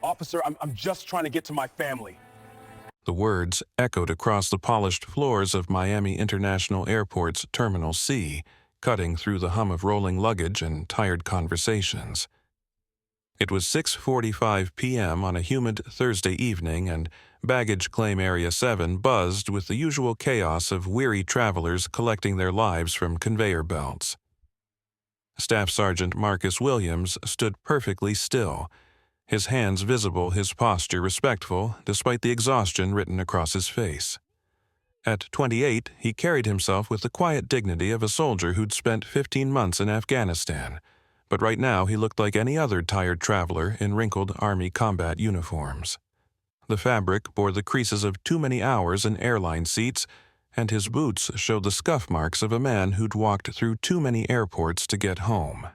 Officer, I'm just trying to get to my family. The words echoed across the polished floors of Miami International Airport's Terminal C, cutting through the hum of rolling luggage and tired conversations. It was 6:45 p.m. on a humid Thursday evening, and Baggage Claim Area 7 buzzed with the usual chaos of weary travelers collecting their lives from conveyor belts. Staff Sergeant Marcus Williams stood perfectly still, his hands visible, his posture respectful, despite the exhaustion written across his face. At 28, he carried himself with the quiet dignity of a soldier who'd spent 15 months in Afghanistan, but right now he looked like any other tired traveler in wrinkled Army combat uniforms. The fabric bore the creases of too many hours in airline seats, and his boots showed the scuff marks of a man who'd walked through too many airports to get home.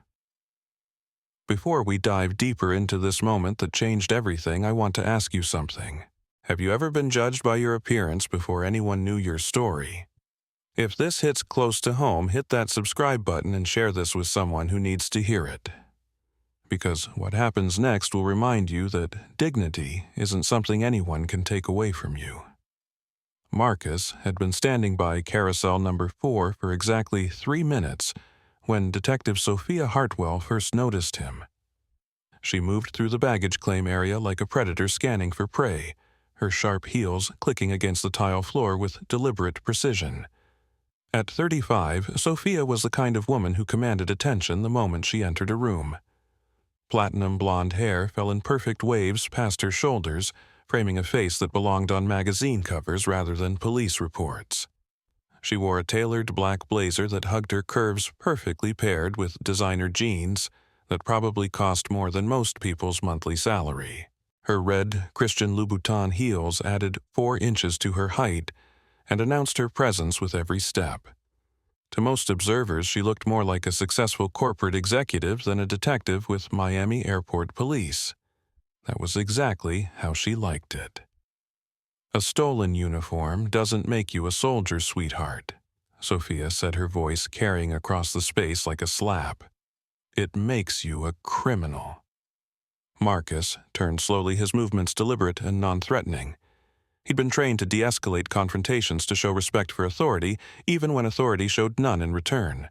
Before we dive deeper into this moment that changed everything, I want to ask you something. Have you ever been judged by your appearance before anyone knew your story? If this hits close to home, hit that subscribe button and share this with someone who needs to hear it. Because what happens next will remind you that dignity isn't something anyone can take away from you. Marcus had been standing by carousel number 4 for exactly 3 minutes when Detective Sophia Hartwell first noticed him. She moved through the baggage claim area like a predator scanning for prey, her sharp heels clicking against the tile floor with deliberate precision. At 35, Sophia was the kind of woman who commanded attention the moment she entered a room. Platinum blonde hair fell in perfect waves past her shoulders, framing a face that belonged on magazine covers rather than police reports. She wore a tailored black blazer that hugged her curves perfectly paired with designer jeans that probably cost more than most people's monthly salary. Her red Christian Louboutin heels added 4 inches to her height and announced her presence with every step. To most observers, she looked more like a successful corporate executive than a detective with Miami Airport Police. That was exactly how she liked it. A stolen uniform doesn't make you a soldier, sweetheart, Sophia said, her voice carrying across the space like a slap. It makes you a criminal. Marcus turned slowly, his movements deliberate and non-threatening. He'd been trained to de-escalate confrontations to show respect for authority, even when authority showed none in return.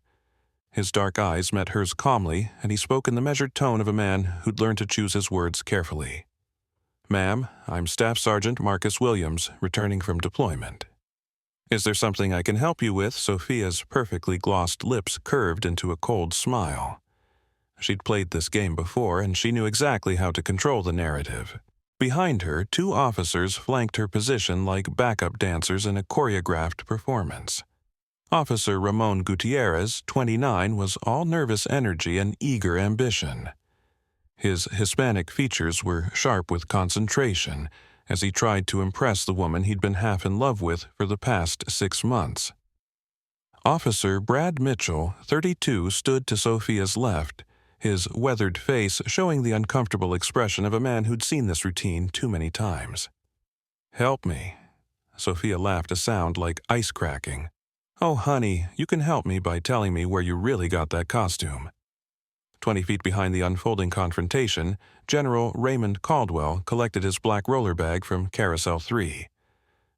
His dark eyes met hers calmly, and he spoke in the measured tone of a man who'd learned to choose his words carefully. "Ma'am, I'm Staff Sergeant Marcus Williams, returning from deployment." "Is there something I can help you with?" Sophia's perfectly glossed lips curved into a cold smile. She'd played this game before, and she knew exactly how to control the narrative. Behind her, 2 officers flanked her position like backup dancers in a choreographed performance. Officer Ramon Gutierrez, 29, was all nervous energy and eager ambition. His Hispanic features were sharp with concentration as he tried to impress the woman he'd been half in love with for the past 6 months. Officer Brad Mitchell, 32, stood to Sophia's left, his weathered face showing the uncomfortable expression of a man who'd seen this routine too many times. "Help me." Sophia laughed, a sound like ice cracking. "Oh, honey, you can help me by telling me where you really got that costume." 20 feet behind the unfolding confrontation, General Raymond Caldwell collected his black roller bag from Carousel 3.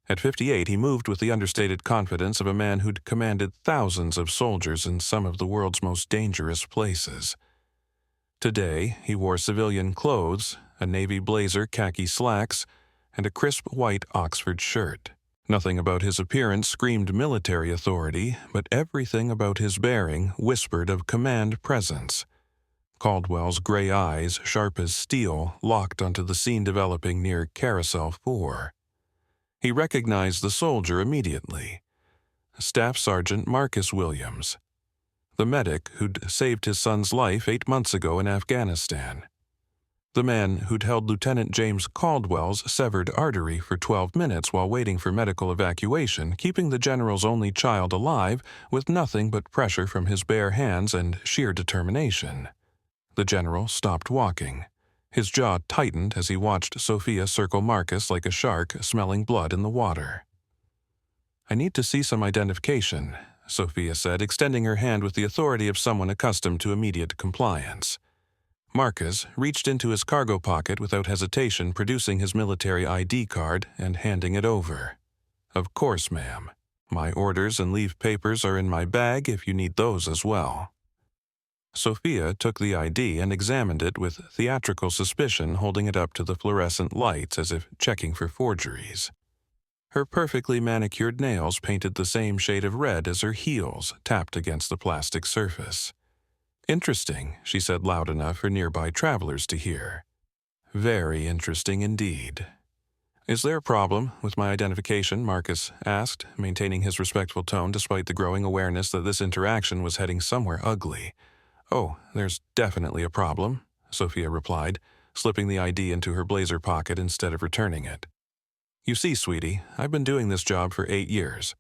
At 58, he moved with the understated confidence of a man who'd commanded thousands of soldiers in some of the world's most dangerous places. Today, he wore civilian clothes, a navy blazer, khaki slacks, and a crisp white Oxford shirt. Nothing about his appearance screamed military authority, but everything about his bearing whispered of command presence. Caldwell's gray eyes, sharp as steel, locked onto the scene developing near Carousel 4. He recognized the soldier immediately. Staff Sergeant Marcus Williams, the medic who'd saved his son's life 8 months ago in Afghanistan. The man who'd held Lieutenant James Caldwell's severed artery for 12 minutes while waiting for medical evacuation, keeping the general's only child alive with nothing but pressure from his bare hands and sheer determination. The general stopped walking. His jaw tightened as he watched Sophia circle Marcus like a shark smelling blood in the water. "I need to see some identification," Sophia said, extending her hand with the authority of someone accustomed to immediate compliance. Marcus reached into his cargo pocket without hesitation, producing his military ID card and handing it over. "Of course, ma'am. My orders and leave papers are in my bag if you need those as well." Sophia took the ID and examined it with theatrical suspicion, holding it up to the fluorescent lights as if checking for forgeries. Her perfectly manicured nails painted the same shade of red as her heels tapped against the plastic surface. "Interesting," she said loud enough for nearby travelers to hear. "Very interesting indeed." "Is there a problem with my identification?" Marcus asked, maintaining his respectful tone despite the growing awareness that this interaction was heading somewhere ugly. "Oh, there's definitely a problem," Sophia replied, slipping the ID into her blazer pocket instead of returning it. "You see, sweetie, I've been doing this job for 8 years.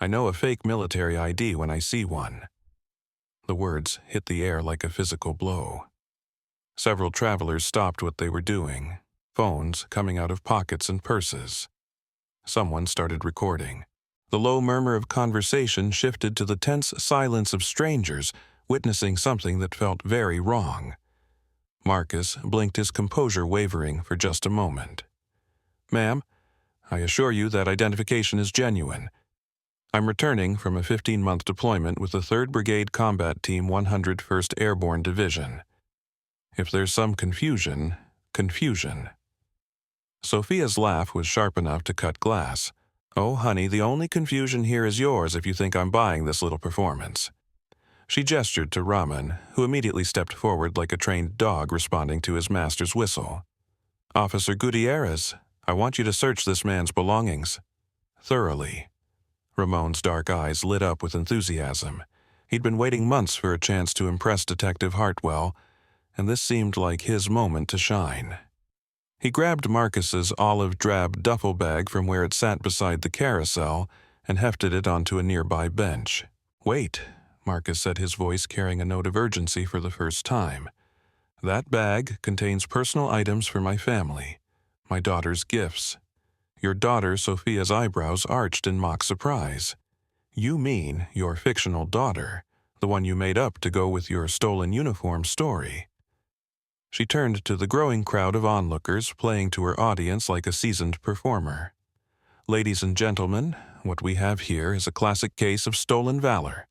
I know a fake military ID when I see one." The words hit the air like a physical blow. Several travelers stopped what they were doing, phones coming out of pockets and purses. Someone started recording. The low murmur of conversation shifted to the tense silence of strangers witnessing something that felt very wrong. Marcus blinked, his composure wavering for just a moment. "Ma'am, I assure you that identification is genuine. I'm returning from a 15-month deployment with the 3rd Brigade Combat Team 101st Airborne Division. If there's some confusion. Sophia's laugh was sharp enough to cut glass. "Oh, honey, the only confusion here is yours if you think I'm buying this little performance." She gestured to Raymond, who immediately stepped forward like a trained dog responding to his master's whistle. "Officer Gutierrez, I want you to search this man's belongings. Thoroughly." Ramon's dark eyes lit up with enthusiasm. He'd been waiting months for a chance to impress Detective Hartwell, and this seemed like his moment to shine. He grabbed Marcus's olive drab duffel bag from where it sat beside the carousel and hefted it onto a nearby bench. "Wait," Marcus said, his voice carrying a note of urgency for the first time. "That bag contains personal items for my family, my daughter's gifts." Your daughter Sophia's eyebrows arched in mock surprise. "You mean your fictional daughter, the one you made up to go with your stolen uniform story?" She turned to the growing crowd of onlookers, playing to her audience like a seasoned performer. "Ladies and gentlemen, what we have here is a classic case of stolen valor.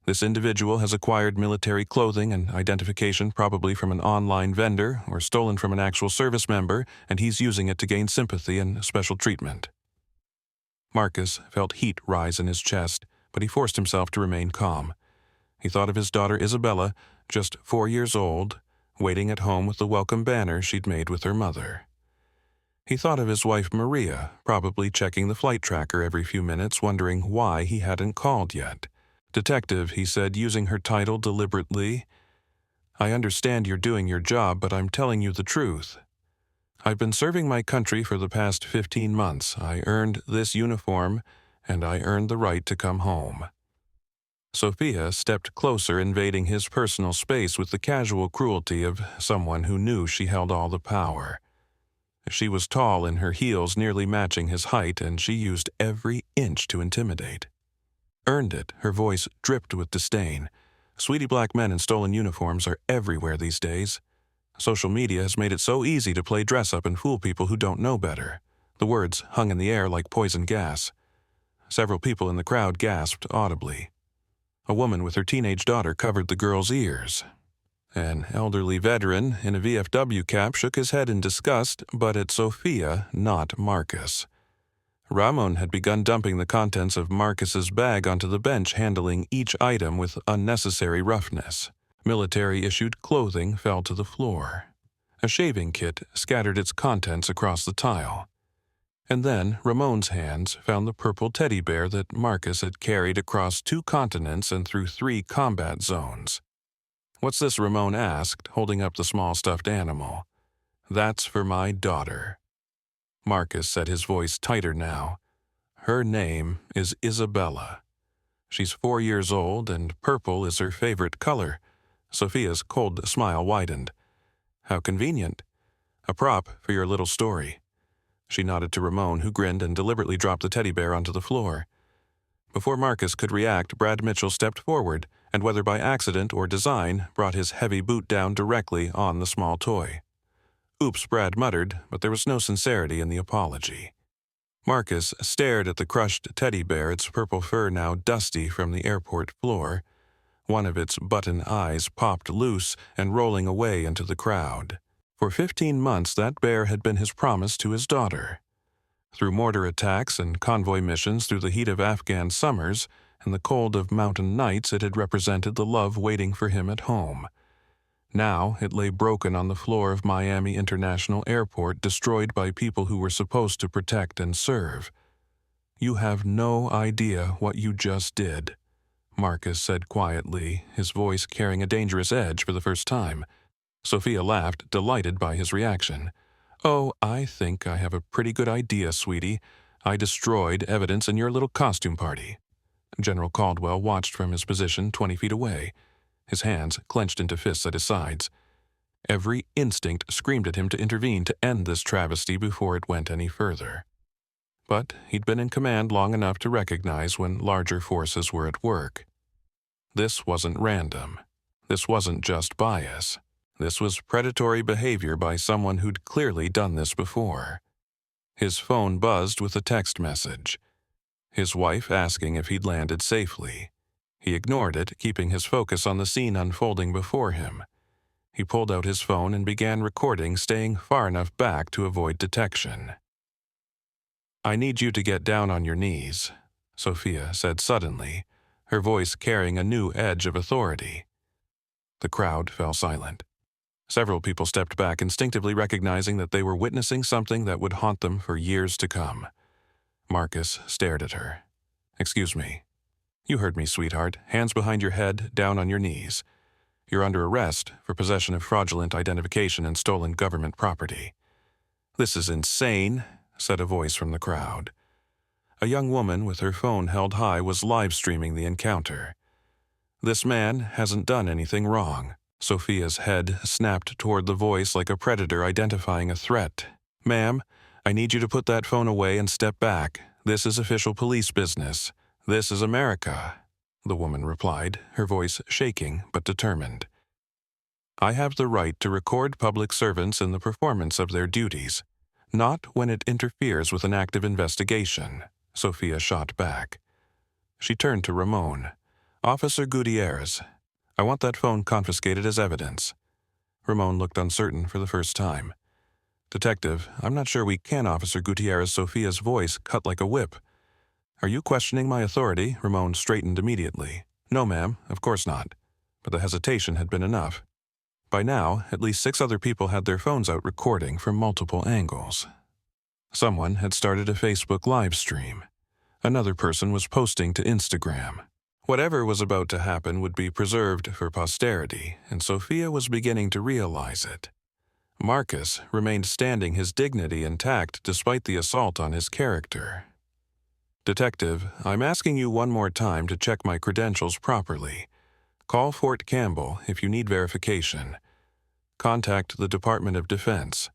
This individual has acquired military clothing and identification probably from an online vendor or stolen from an actual service member, and he's using it to gain sympathy and special treatment." Marcus felt heat rise in his chest, but he forced himself to remain calm. He thought of his daughter Isabella, just 4 years old, waiting at home with the welcome banner she'd made with her mother. He thought of his wife Maria, probably checking the flight tracker every few minutes, wondering why he hadn't called yet. "Detective," he said, using her title deliberately, "I understand you're doing your job, but I'm telling you the truth. I've been serving my country for the past 15 months. I earned this uniform, and I earned the right to come home." Sophia stepped closer, invading his personal space with the casual cruelty of someone who knew she held all the power. She was tall in her heels, nearly matching his height, and she used every inch to intimidate. "Earned it," her voice dripped with disdain. "Sweetie, black men in stolen uniforms are everywhere these days. Social media has made it so easy to play dress-up and fool people who don't know better." The words hung in the air like poison gas. Several people in the crowd gasped audibly. A woman with her teenage daughter covered the girl's ears. An elderly veteran in a VFW cap shook his head in disgust, but at Sophia, not Marcus. Ramon had begun dumping the contents of Marcus's bag onto the bench, handling each item with unnecessary roughness. Military-issued clothing fell to the floor. A shaving kit scattered its contents across the tile. And then Ramon's hands found the purple teddy bear that Marcus had carried across 2 continents and through 3 combat zones. "What's this?" Ramon asked, holding up the small stuffed animal. "That's for my daughter." Marcus said, his voice tighter now. "Her name is Isabella. She's 4 years old, and purple is her favorite color." Sophia's cold smile widened. "How convenient. A prop for your little story." She nodded to Ramon, who grinned and deliberately dropped the teddy bear onto the floor. Before Marcus could react, Brad Mitchell stepped forward and whether by accident or design, brought his heavy boot down directly on the small toy. "Oops," Brad muttered, but there was no sincerity in the apology. Marcus stared at the crushed teddy bear, its purple fur now dusty from the airport floor. One of its button eyes popped loose and rolling away into the crowd. For 15 months, that bear had been his promise to his daughter. Through mortar attacks and convoy missions, through the heat of Afghan summers and the cold of mountain nights, it had represented the love waiting for him at home. Now it lay broken on the floor of Miami International Airport, destroyed by people who were supposed to protect and serve. "You have no idea what you just did," Marcus said quietly, his voice carrying a dangerous edge for the first time. Sophia laughed, delighted by his reaction. "Oh, I think I have a pretty good idea, sweetie. I destroyed evidence in your little costume party." General Caldwell watched from his position 20 feet away, his hands clenched into fists at his sides. Every instinct screamed at him to intervene to end this travesty before it went any further. But he'd been in command long enough to recognize when larger forces were at work. This wasn't random. This wasn't just bias. This was predatory behavior by someone who'd clearly done this before. His phone buzzed with a text message. His wife asking if he'd landed safely. He ignored it, keeping his focus on the scene unfolding before him. He pulled out his phone and began recording, staying far enough back to avoid detection. "I need you to get down on your knees," Sophia said suddenly, her voice carrying a new edge of authority. The crowd fell silent. Several people stepped back, instinctively recognizing that they were witnessing something that would haunt them for years to come. Marcus stared at her. "Excuse me." "You heard me, sweetheart. Hands behind your head, down on your knees. You're under arrest for possession of fraudulent identification and stolen government property." "This is insane," said a voice from the crowd. A young woman with her phone held high was live-streaming the encounter. "This man hasn't done anything wrong." Sophia's head snapped toward the voice like a predator identifying a threat. "Ma'am, I need you to put that phone away and step back. This is official police business. This is America," the woman replied, her voice shaking but determined. "I have the right to record public servants in the performance of their duties, not when it interferes with an active investigation," Sophia shot back. She turned to Ramon. "Officer Gutierrez, I want that phone confiscated as evidence." Ramon looked uncertain for the first time. "Detective, I'm not sure we can, Officer Gutierrez." Sophia's voice cut like a whip. "Are you questioning my authority?" Ramon straightened immediately. "No, ma'am, of course not." But the hesitation had been enough. By now, at least 6 other people had their phones out recording from multiple angles. Someone had started a Facebook live stream. Another person was posting to Instagram. Whatever was about to happen would be preserved for posterity, and Sophia was beginning to realize it. Marcus remained standing, his dignity intact despite the assault on his character. "Detective, I'm asking you one more time to check my credentials properly. Call Fort Campbell if you need verification. Contact the Department of Defense.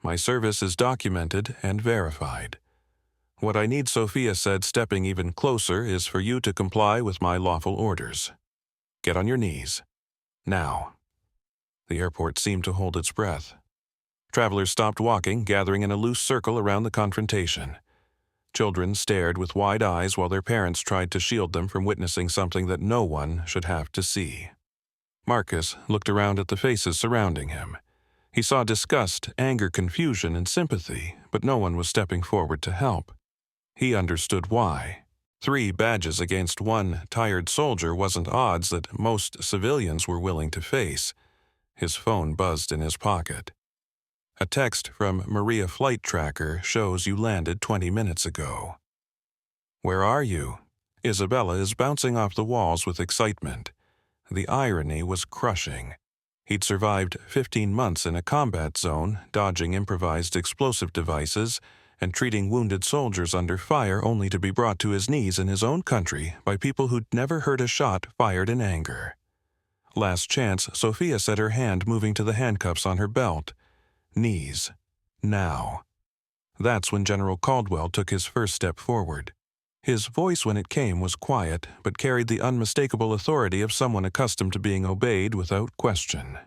My service is documented and verified. What I need," Sophia said, stepping even closer, "is for you to comply with my lawful orders. Get on your knees. Now." The airport seemed to hold its breath. Travelers stopped walking, gathering in a loose circle around the confrontation. Children stared with wide eyes while their parents tried to shield them from witnessing something that no one should have to see. Marcus looked around at the faces surrounding him. He saw disgust, anger, confusion, and sympathy, but no one was stepping forward to help. He understood why. 3 badges against 1 tired soldier wasn't odds that most civilians were willing to face. His phone buzzed in his pocket. "A text from Maria Flight Tracker shows you landed 20 minutes ago." "Where are you?" Isabella is bouncing off the walls with excitement. The irony was crushing. He'd survived 15 months in a combat zone, dodging improvised explosive devices, and treating wounded soldiers under fire only to be brought to his knees in his own country by people who'd never heard a shot fired in anger. Last chance, Sophia said, her hand moving to the handcuffs on her belt. Knees. Now. That's when General Caldwell took his first step forward. His voice when it came was quiet, but carried the unmistakable authority of someone accustomed to being obeyed without question.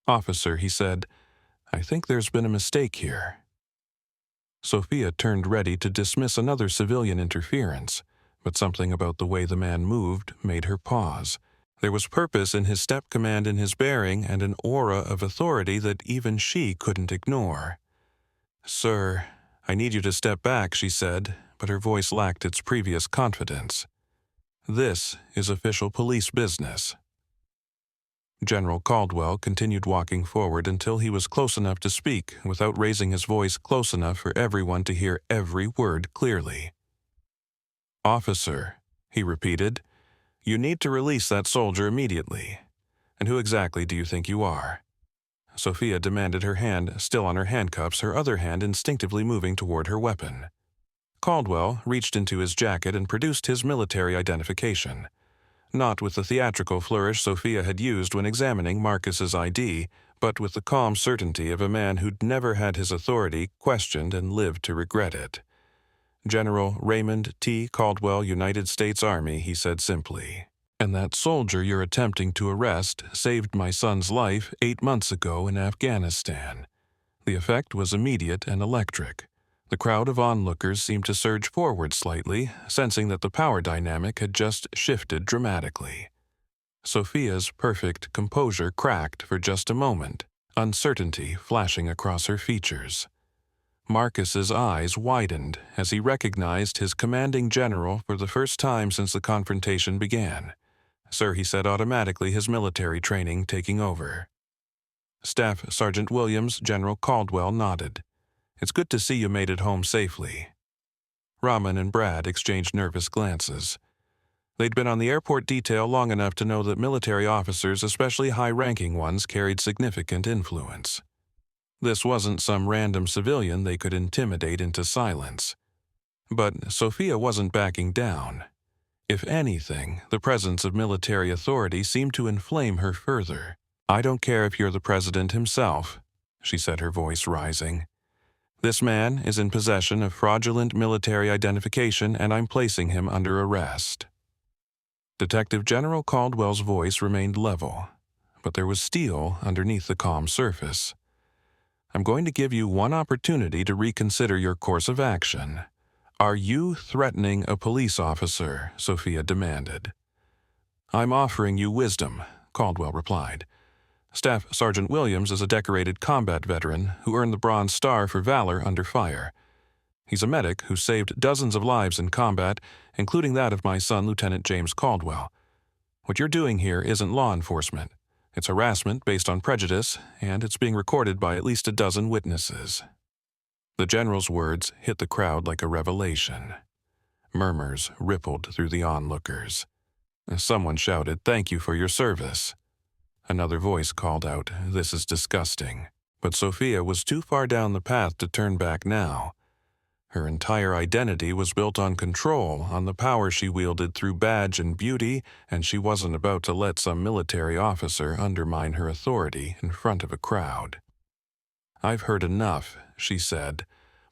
"Officer," he said, "I think there's been a mistake here." Sophia turned ready to dismiss another civilian interference, but something about the way the man moved made her pause. There was purpose in his step command in his bearing and an aura of authority that even she couldn't ignore. "Sir, I need you to step back," she said, but her voice lacked its previous confidence. "This is official police business." General Caldwell continued walking forward until he was close enough to speak without raising his voice close enough for everyone to hear every word clearly. "Officer," he repeated, "you need to release that soldier immediately. And who exactly do you think you are?" Sophia demanded, her hand still on her handcuffs, her other hand instinctively moving toward her weapon. Caldwell reached into his jacket and produced his military identification. Not with the theatrical flourish Sophia had used when examining Marcus's ID, but with the calm certainty of a man who'd never had his authority questioned and lived to regret it. "General Raymond T. Caldwell, United States Army," he said simply. "And that soldier you're attempting to arrest saved my son's life 8 months ago in Afghanistan." The effect was immediate and electric. The crowd of onlookers seemed to surge forward slightly, sensing that the power dynamic had just shifted dramatically. Sophia's perfect composure cracked for just a moment, uncertainty flashing across her features. Marcus's eyes widened as he recognized his commanding general for the first time since the confrontation began. "Sir," he said automatically, his military training taking over. Staff Sergeant Williams, General Caldwell nodded. "It's good to see you made it home safely." Rahman and Brad exchanged nervous glances. They'd been on the airport detail long enough to know that military officers, especially high-ranking ones, carried significant influence. This wasn't some random civilian they could intimidate into silence. But Sophia wasn't backing down. If anything, the presence of military authority seemed to inflame her further. "I don't care if you're the president himself," she said, her voice rising. "This man is in possession of fraudulent military identification, and I'm placing him under arrest." Detective General Caldwell's voice remained level, but there was steel underneath the calm surface. "I'm going to give you one opportunity to reconsider your course of action. Are you threatening a police officer?" Sophia demanded. "I'm offering you wisdom," Caldwell replied. "Staff Sergeant Williams is a decorated combat veteran who earned the Bronze Star for valor under fire. He's a medic who saved dozens of lives in combat, including that of my son, Lieutenant James Caldwell. What you're doing here isn't law enforcement. It's harassment based on prejudice, and it's being recorded by at least a dozen witnesses." The general's words hit the crowd like a revelation. Murmurs rippled through the onlookers. Someone shouted, "Thank you for your service." Another voice called out, "This is disgusting." But Sophia was too far down the path to turn back now. Her entire identity was built on control, on the power she wielded through badge and beauty, and she wasn't about to let some military officer undermine her authority in front of a crowd. "I've heard enough," she said,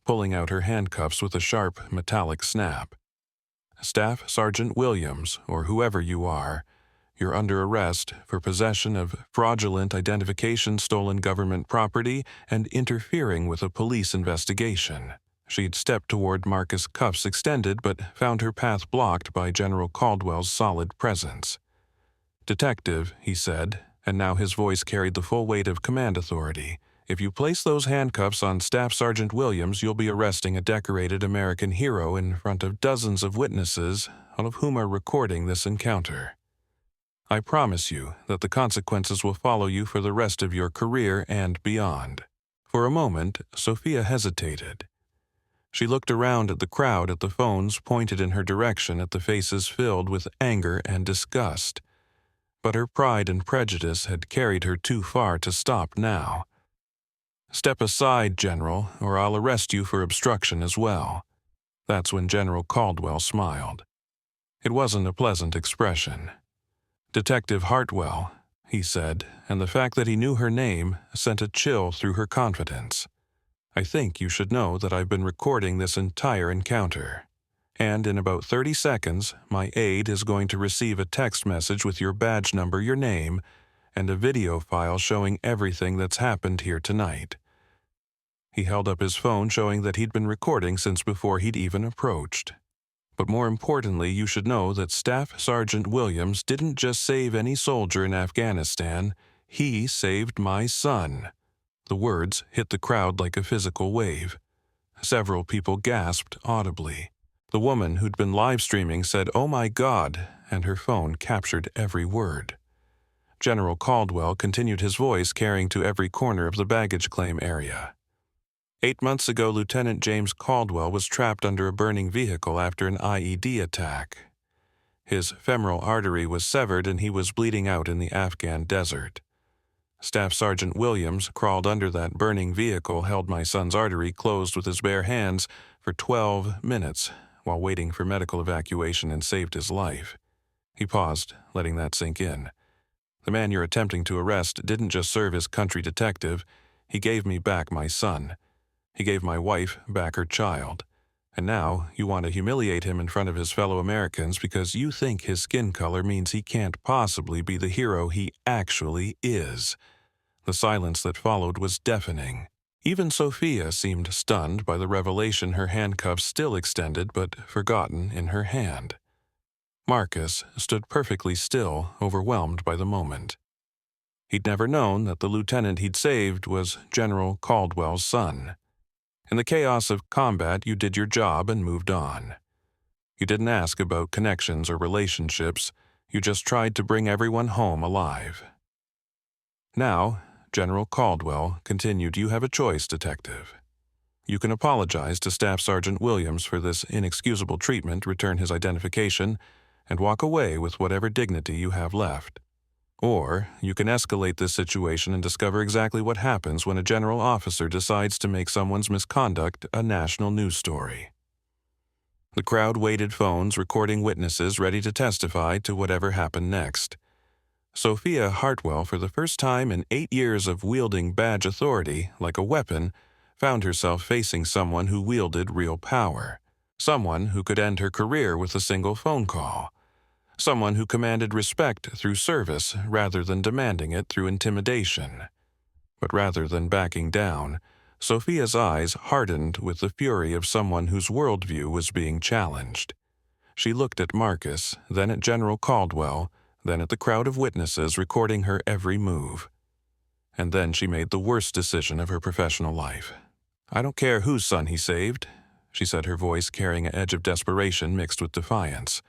pulling out her handcuffs with a sharp, metallic snap. "Staff Sergeant Williams, or whoever you are, you're under arrest for possession of fraudulent identification, stolen government property, and interfering with a police investigation." She'd stepped toward Marcus, cuffs extended, but found her path blocked by General Caldwell's solid presence. "Detective," he said, and now his voice carried the full weight of command authority, "if you place those handcuffs on Staff Sergeant Williams, you'll be arresting a decorated American hero in front of dozens of witnesses, all of whom are recording this encounter. I promise you that the consequences will follow you for the rest of your career and beyond." For a moment, Sophia hesitated. She looked around at the crowd, at the phones pointed in her direction, at the faces filled with anger and disgust. But her pride and prejudice had carried her too far to stop now. "Step aside, General, or I'll arrest you for obstruction as well." That's when General Caldwell smiled. It wasn't a pleasant expression. "Detective Hartwell," he said, and the fact that he knew her name sent a chill through her confidence. "I think you should know that I've been recording this entire encounter. And in about 30 seconds, my aide is going to receive a text message with your badge number, your name, and a video file showing everything that's happened here tonight." He held up his phone, showing that he'd been recording since before he'd even approached. "But more importantly, you should know that Staff Sergeant Williams didn't just save any soldier in Afghanistan, he saved my son." The words hit the crowd like a physical wave. Several people gasped audibly. The woman who'd been live streaming said, "Oh my God," and her phone captured every word. General Caldwell continued, his voice carrying to every corner of the baggage claim area. 8 months ago, Lieutenant James Caldwell was trapped under a burning vehicle after an IED attack. His femoral artery was severed and he was bleeding out in the Afghan desert. Staff Sergeant Williams crawled under that burning vehicle, held my son's artery closed with his bare hands for 12 minutes while waiting for medical evacuation, and saved his life. He paused, letting that sink in. "The man you're attempting to arrest didn't just serve his country detective, he gave me back my son. He gave my wife back her child. And now you want to humiliate him in front of his fellow Americans because you think his skin color means he can't possibly be the hero he actually is." The silence that followed was deafening. Even Sophia seemed stunned by the revelation, her handcuffs still extended but forgotten in her hand. Marcus stood perfectly still, overwhelmed by the moment. He'd never known that the lieutenant he'd saved was General Caldwell's son. In the chaos of combat, you did your job and moved on. You didn't ask about connections or relationships, you just tried to bring everyone home alive. Now, General Caldwell continued, "You have a choice, Detective. You can apologize to Staff Sergeant Williams for this inexcusable treatment, return his identification, and walk away with whatever dignity you have left. Or you can escalate this situation and discover exactly what happens when a general officer decides to make someone's misconduct a national news story." The crowd waited, phones recording witnesses ready to testify to whatever happened next. Sophia Hartwell, for the first time in 8 years of wielding badge authority like a weapon, found herself facing someone who wielded real power, someone who could end her career with a single phone call, someone who commanded respect through service rather than demanding it through intimidation. But rather than backing down, Sophia's eyes hardened with the fury of someone whose worldview was being challenged. She looked at Marcus, then at General Caldwell, then at the crowd of witnesses recording her every move. And then she made the worst decision of her professional life. "I don't care whose son he saved," she said, her voice carrying an edge of desperation mixed with defiance.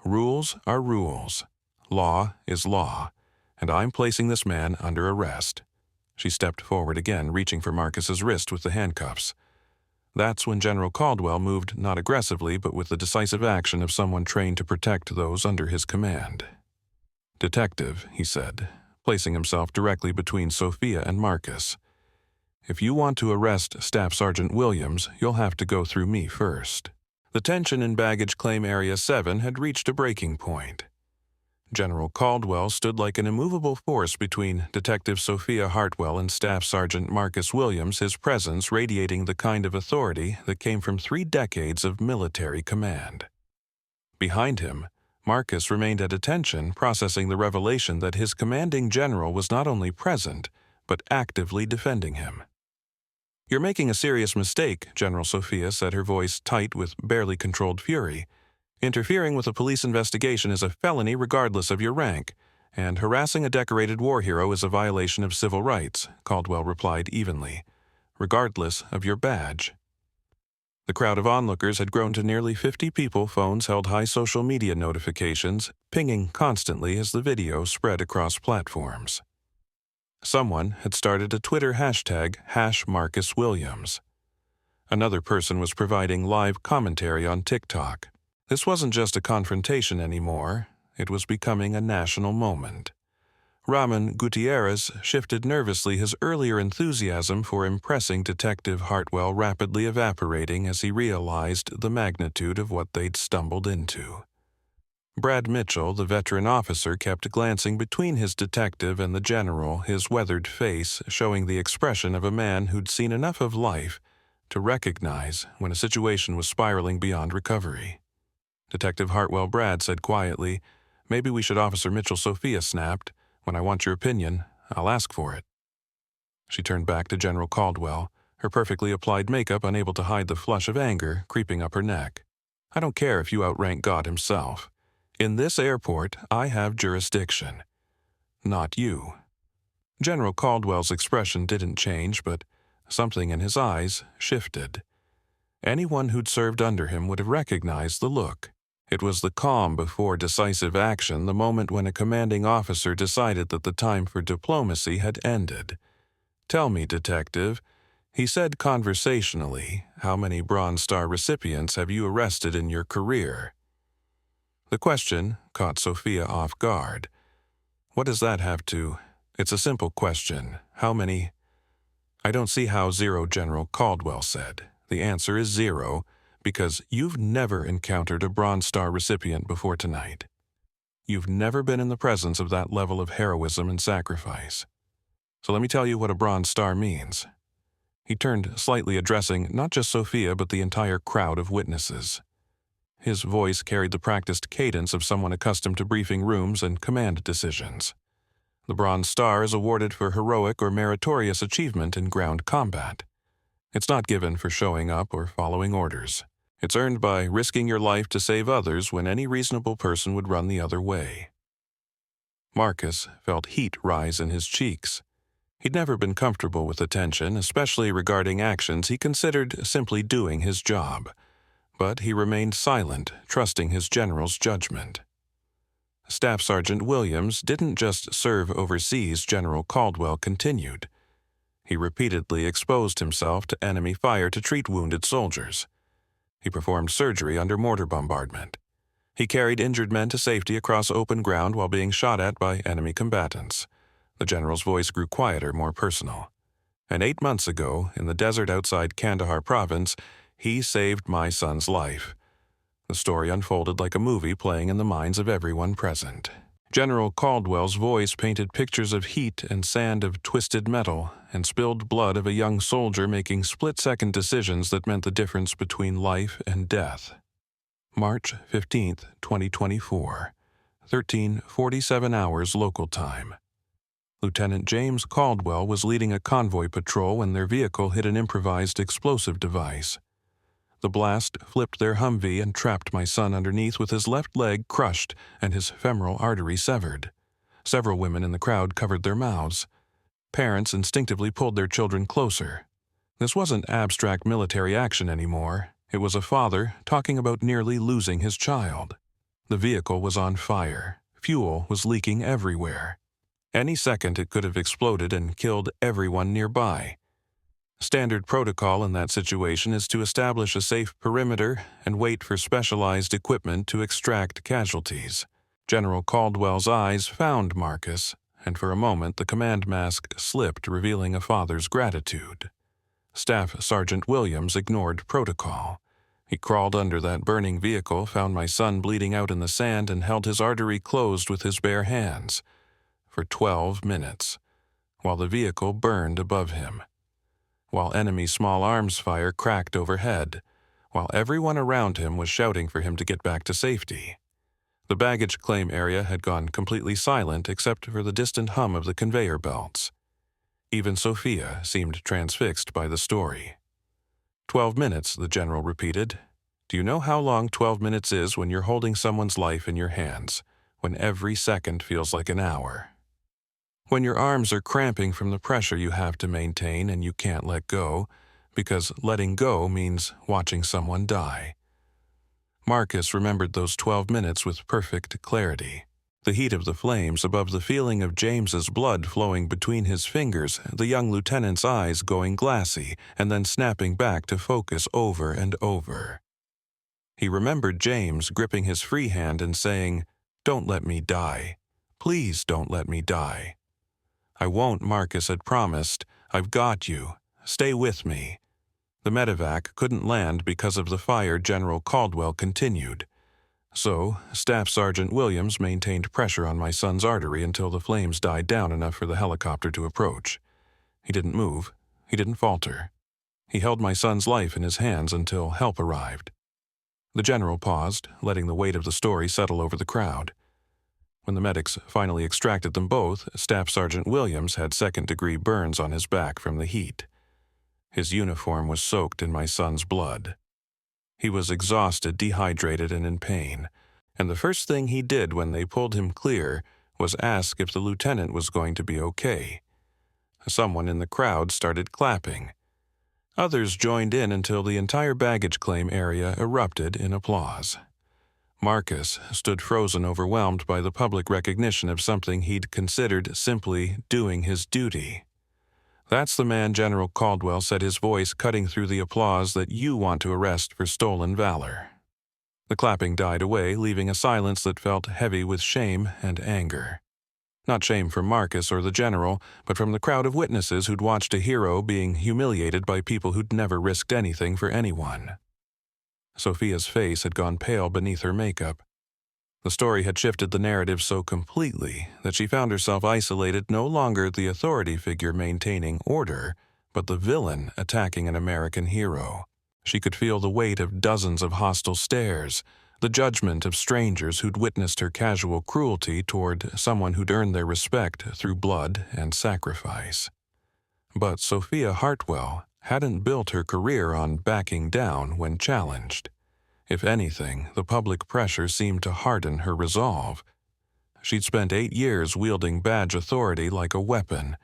"Rules are rules. Law is law. And I'm placing this man under arrest." She stepped forward again, reaching for Marcus's wrist with the handcuffs. That's when General Caldwell moved not aggressively but with the decisive action of someone trained to protect those under his command. "Detective," he said, placing himself directly between Sophia and Marcus. "If you want to arrest Staff Sergeant Williams, you'll have to go through me first." The tension in Baggage Claim Area 7 had reached a breaking point. General Caldwell stood like an immovable force between Detective Sophia Hartwell and Staff Sergeant Marcus Williams, his presence radiating the kind of authority that came from 3 decades of military command. Behind him, Marcus remained at attention, processing the revelation that his commanding general was not only present, but actively defending him. "You're making a serious mistake," General Sophia said, her voice tight with barely controlled fury. "Interfering with a police investigation is a felony regardless of your rank, and harassing a decorated war hero is a violation of civil rights," Caldwell replied evenly, "regardless of your badge." The crowd of onlookers had grown to nearly 50 people. Phones held high social media notifications, pinging constantly as the video spread across platforms. Someone had started a Twitter hashtag, #MarcusWilliams. Another person was providing live commentary on TikTok. This wasn't just a confrontation anymore, it was becoming a national moment. Raymond Gutierrez shifted nervously, his earlier enthusiasm for impressing Detective Hartwell rapidly evaporating as he realized the magnitude of what they'd stumbled into. Brad Mitchell, the veteran officer, kept glancing between his detective and the general, his weathered face showing the expression of a man who'd seen enough of life to recognize when a situation was spiraling beyond recovery. Detective Hartwell Brad said quietly, "Maybe we should." Officer Mitchell Sophia snapped, "When I want your opinion, I'll ask for it." She turned back to General Caldwell, her perfectly applied makeup unable to hide the flush of anger creeping up her neck. "I don't care if you outrank God himself. In this airport, I have jurisdiction. Not you." General Caldwell's expression didn't change, but something in his eyes shifted. Anyone who'd served under him would have recognized the look. It was the calm before decisive action, the moment when a commanding officer decided that the time for diplomacy had ended. "Tell me, Detective," he said conversationally, "how many Bronze Star recipients have you arrested in your career?" The question caught Sophia off guard. "What does that have to—" "It's a simple question. How many—" "I don't see how zero," General Caldwell said. "The answer is zero, because you've never encountered a Bronze Star recipient before tonight. You've never been in the presence of that level of heroism and sacrifice. So let me tell you what a Bronze Star means." He turned slightly, addressing not just Sophia but the entire crowd of witnesses. His voice carried the practiced cadence of someone accustomed to briefing rooms and command decisions. The Bronze Star is awarded for heroic or meritorious achievement in ground combat. It's not given for showing up or following orders. It's earned by risking your life to save others when any reasonable person would run the other way. Marcus felt heat rise in his cheeks. He'd never been comfortable with attention, especially regarding actions he considered simply doing his job. But he remained silent, trusting his general's judgment. Staff Sergeant Williams didn't just serve overseas, General Caldwell continued. He repeatedly exposed himself to enemy fire to treat wounded soldiers. He performed surgery under mortar bombardment. He carried injured men to safety across open ground while being shot at by enemy combatants. The general's voice grew quieter, more personal. "And 8 months ago, in the desert outside Kandahar province, he saved my son's life." The story unfolded like a movie playing in the minds of everyone present. General Caldwell's voice painted pictures of heat and sand, of twisted metal, and spilled blood of a young soldier making split-second decisions that meant the difference between life and death. March 15th, 2024, 13:47 hours local time. Lieutenant James Caldwell was leading a convoy patrol when their vehicle hit an improvised explosive device. The blast flipped their Humvee and trapped my son underneath with his left leg crushed and his femoral artery severed. Several women in the crowd covered their mouths. Parents instinctively pulled their children closer. This wasn't abstract military action anymore. It was a father talking about nearly losing his child. The vehicle was on fire. Fuel was leaking everywhere. Any second it could have exploded and killed everyone nearby. Standard protocol in that situation is to establish a safe perimeter and wait for specialized equipment to extract casualties. General Caldwell's eyes found Marcus, and for a moment the command mask slipped, revealing a father's gratitude. Staff Sergeant Williams ignored protocol. He crawled under that burning vehicle, found my son bleeding out in the sand, and held his artery closed with his bare hands. For 12 minutes, while the vehicle burned above him, while enemy small arms fire cracked overhead, while everyone around him was shouting for him to get back to safety. The baggage claim area had gone completely silent except for the distant hum of the conveyor belts. Even Sophia seemed transfixed by the story. 12 minutes, the general repeated. Do you know how long 12 minutes is when you're holding someone's life in your hands, when every second feels like an hour? When your arms are cramping from the pressure you have to maintain and you can't let go, because letting go means watching someone die. Marcus remembered those 12 minutes with perfect clarity. The heat of the flames above the feeling of James's blood flowing between his fingers, the young lieutenant's eyes going glassy and then snapping back to focus over and over. He remembered James gripping his free hand and saying, "Don't let me die. Please don't let me die." "I won't," Marcus had promised. "I've got you. Stay with me." The medevac couldn't land because of the fire, General Caldwell continued. So, Staff Sergeant Williams maintained pressure on my son's artery until the flames died down enough for the helicopter to approach. He didn't move. He didn't falter. He held my son's life in his hands until help arrived. The general paused, letting the weight of the story settle over the crowd. When the medics finally extracted them both, Staff Sergeant Williams had second-degree burns on his back from the heat. His uniform was soaked in my son's blood. He was exhausted, dehydrated, and in pain, and the first thing he did when they pulled him clear was ask if the lieutenant was going to be okay. Someone in the crowd started clapping. Others joined in until the entire baggage claim area erupted in applause. Marcus stood frozen, overwhelmed by the public recognition of something he'd considered simply doing his duty. "That's the man," General Caldwell said, his voice cutting through the applause, "that you want to arrest for stolen valor." The clapping died away, leaving a silence that felt heavy with shame and anger. Not shame from Marcus or the general, but from the crowd of witnesses who'd watched a hero being humiliated by people who'd never risked anything for anyone. Sophia's face had gone pale beneath her makeup. The story had shifted the narrative so completely that she found herself isolated, no longer the authority figure maintaining order, but the villain attacking an American hero. She could feel the weight of dozens of hostile stares, the judgment of strangers who'd witnessed her casual cruelty toward someone who'd earned their respect through blood and sacrifice. But Sophia Hartwell hadn't built her career on backing down when challenged. If anything, the public pressure seemed to harden her resolve. She'd spent 8 years wielding badge authority like a weapon,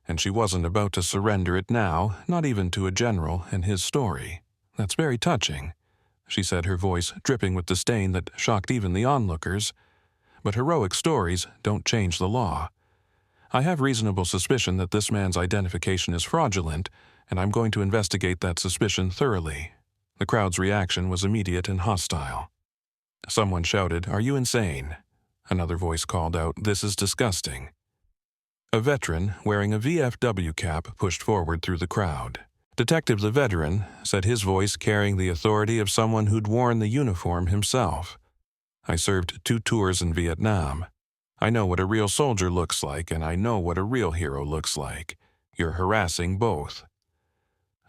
and she wasn't about to surrender it now, not even to a general and his story. "That's very touching," she said, her voice dripping with disdain that shocked even the onlookers. "But heroic stories don't change the law. I have reasonable suspicion that this man's identification is fraudulent, and I'm going to investigate that suspicion thoroughly." The crowd's reaction was immediate and hostile. Someone shouted, "Are you insane?" Another voice called out, "This is disgusting." A veteran wearing a VFW cap pushed forward through the crowd. Detective the veteran said, his voice carrying the authority of someone who'd worn the uniform himself. "I served 2 tours in Vietnam. I know what a real soldier looks like, and I know what a real hero looks like. You're harassing both."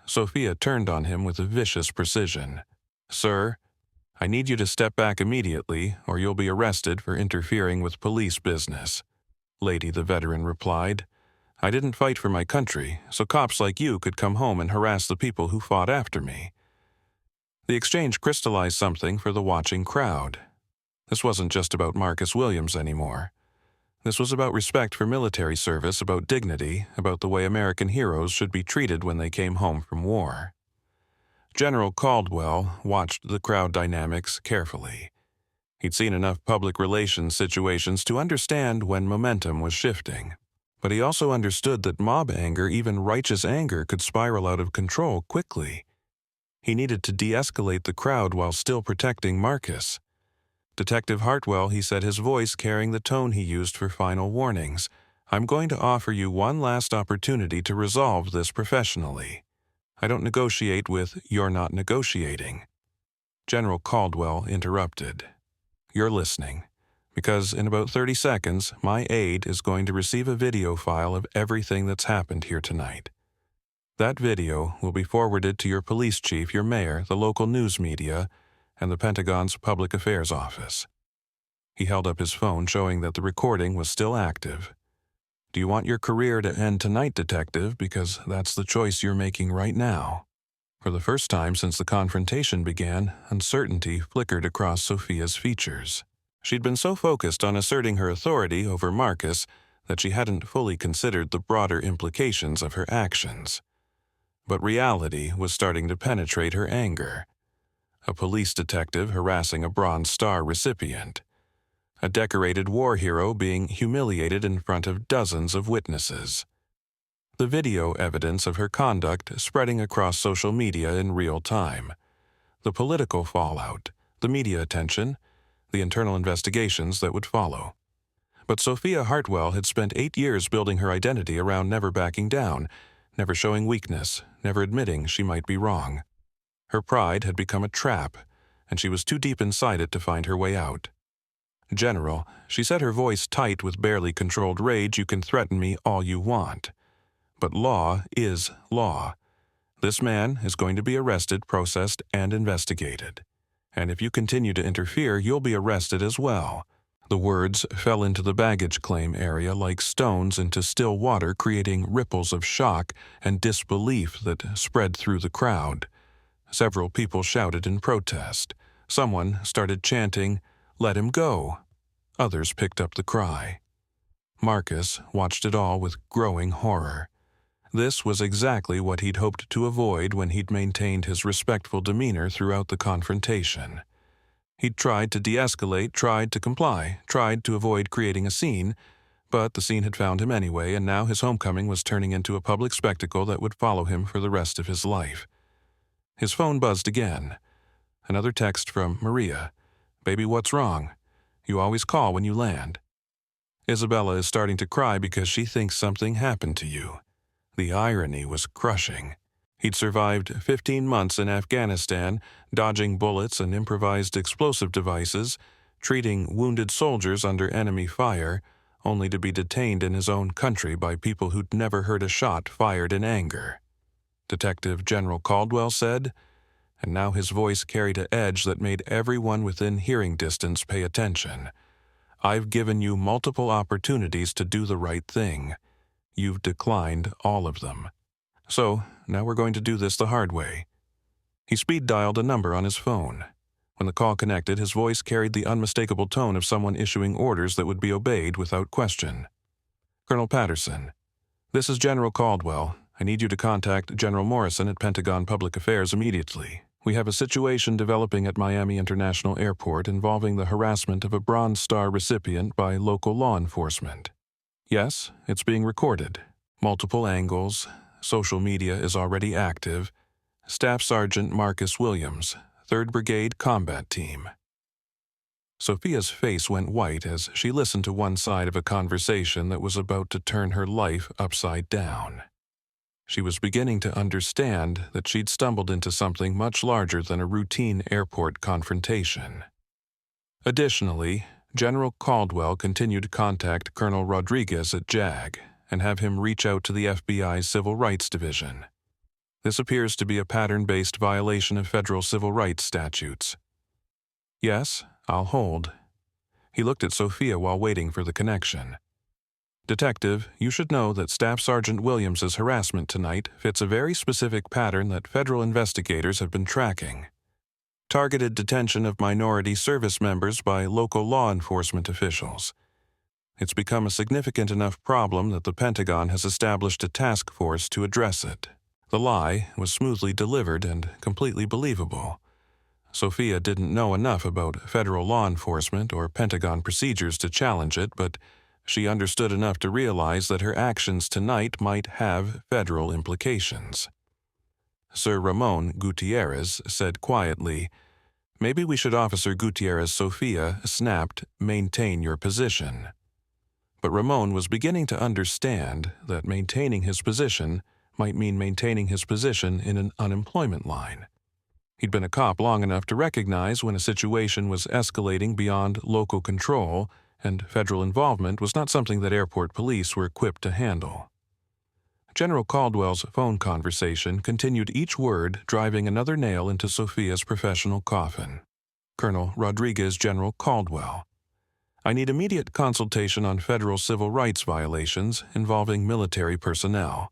Sophia turned on him with a vicious precision. "Sir, I need you to step back immediately, or you'll be arrested for interfering with police business." "Lady," the veteran replied, "I didn't fight for my country, so cops like you could come home and harass the people who fought after me." The exchange crystallized something for the watching crowd. This wasn't just about Marcus Williams anymore. This was about respect for military service, about dignity, about the way American heroes should be treated when they came home from war. General Caldwell watched the crowd dynamics carefully. He'd seen enough public relations situations to understand when momentum was shifting. But he also understood that mob anger, even righteous anger, could spiral out of control quickly. He needed to de-escalate the crowd while still protecting Marcus. "Detective Hartwell," he said, his voice carrying the tone he used for final warnings, "I'm going to offer you one last opportunity to resolve this professionally. I don't negotiate with 'you're not negotiating.'" General Caldwell interrupted. "You're listening. Because in about 30 seconds, my aide is going to receive a video file of everything that's happened here tonight. That video will be forwarded to your police chief, your mayor, the local news media, and the Pentagon's Public Affairs Office." He held up his phone, showing that the recording was still active. "Do you want your career to end tonight, detective? Because that's the choice you're making right now." For the first time since the confrontation began, uncertainty flickered across Sophia's features. She'd been so focused on asserting her authority over Marcus that she hadn't fully considered the broader implications of her actions. But reality was starting to penetrate her anger. A police detective harassing a Bronze Star recipient. A decorated war hero being humiliated in front of dozens of witnesses. The video evidence of her conduct spreading across social media in real time. The political fallout, the media attention, the internal investigations that would follow. But Sophia Hartwell had spent 8 years building her identity around never backing down, never showing weakness, never admitting she might be wrong. Her pride had become a trap, and she was too deep inside it to find her way out. "General," she said, her voice tight with barely controlled rage, "you can threaten me all you want. But law is law. This man is going to be arrested, processed, and investigated. and if you continue to interfere, you'll be arrested as well." The words fell into the baggage claim area like stones into still water, creating ripples of shock and disbelief that spread through the crowd. Several people shouted in protest. Someone started chanting, "Let him go." Others picked up the cry. Marcus watched it all with growing horror. This was exactly what he'd hoped to avoid when he'd maintained his respectful demeanor throughout the confrontation. He'd tried to de-escalate, tried to comply, tried to avoid creating a scene, but the scene had found him anyway, and now his homecoming was turning into a public spectacle that would follow him for the rest of his life. His phone buzzed again. Another text from Maria. "Baby, what's wrong? You always call when you land. Isabella is starting to cry because she thinks something happened to you." The irony was crushing. He'd survived 15 months in Afghanistan, dodging bullets and improvised explosive devices, treating wounded soldiers under enemy fire, only to be detained in his own country by people who'd never heard a shot fired in anger. Detective General Caldwell said, and now his voice carried an edge that made everyone within hearing distance pay attention. "I've given you multiple opportunities to do the right thing. You've declined all of them. So, now we're going to do this the hard way." He speed-dialed a number on his phone. When the call connected, his voice carried the unmistakable tone of someone issuing orders that would be obeyed without question. "Colonel Patterson, this is General Caldwell. I need you to contact General Morrison at Pentagon Public Affairs immediately. We have a situation developing at Miami International Airport involving the harassment of a Bronze Star recipient by local law enforcement. Yes, it's being recorded. Multiple angles. Social media is already active. Staff Sergeant Marcus Williams, 3rd Brigade Combat Team." Sophia's face went white as she listened to one side of a conversation that was about to turn her life upside down. She was beginning to understand that she'd stumbled into something much larger than a routine airport confrontation. Additionally, General Caldwell continued to contact Colonel Rodriguez at JAG and have him reach out to the FBI's Civil Rights Division. This appears to be a pattern-based violation of federal civil rights statutes. "Yes, I'll hold." He looked at Sophia while waiting for the connection. "Detective, you should know that Staff Sergeant Williams's harassment tonight fits a very specific pattern that federal investigators have been tracking. Targeted detention of minority service members by local law enforcement officials. It's become a significant enough problem that the Pentagon has established a task force to address it." The lie was smoothly delivered and completely believable. Sophia didn't know enough about federal law enforcement or Pentagon procedures to challenge it, but she understood enough to realize that her actions tonight might have federal implications. Sir Ramon Gutierrez said quietly, "Maybe we should Officer Gutierrez." Sophia snapped, "Maintain your position." But Ramon was beginning to understand that maintaining his position might mean maintaining his position in an unemployment line. He'd been a cop long enough to recognize when a situation was escalating beyond local control, and federal involvement was not something that airport police were equipped to handle. General Caldwell's phone conversation continued, each word driving another nail into Sophia's professional coffin. "Colonel Rodriguez, General Caldwell. I need immediate consultation on federal civil rights violations involving military personnel.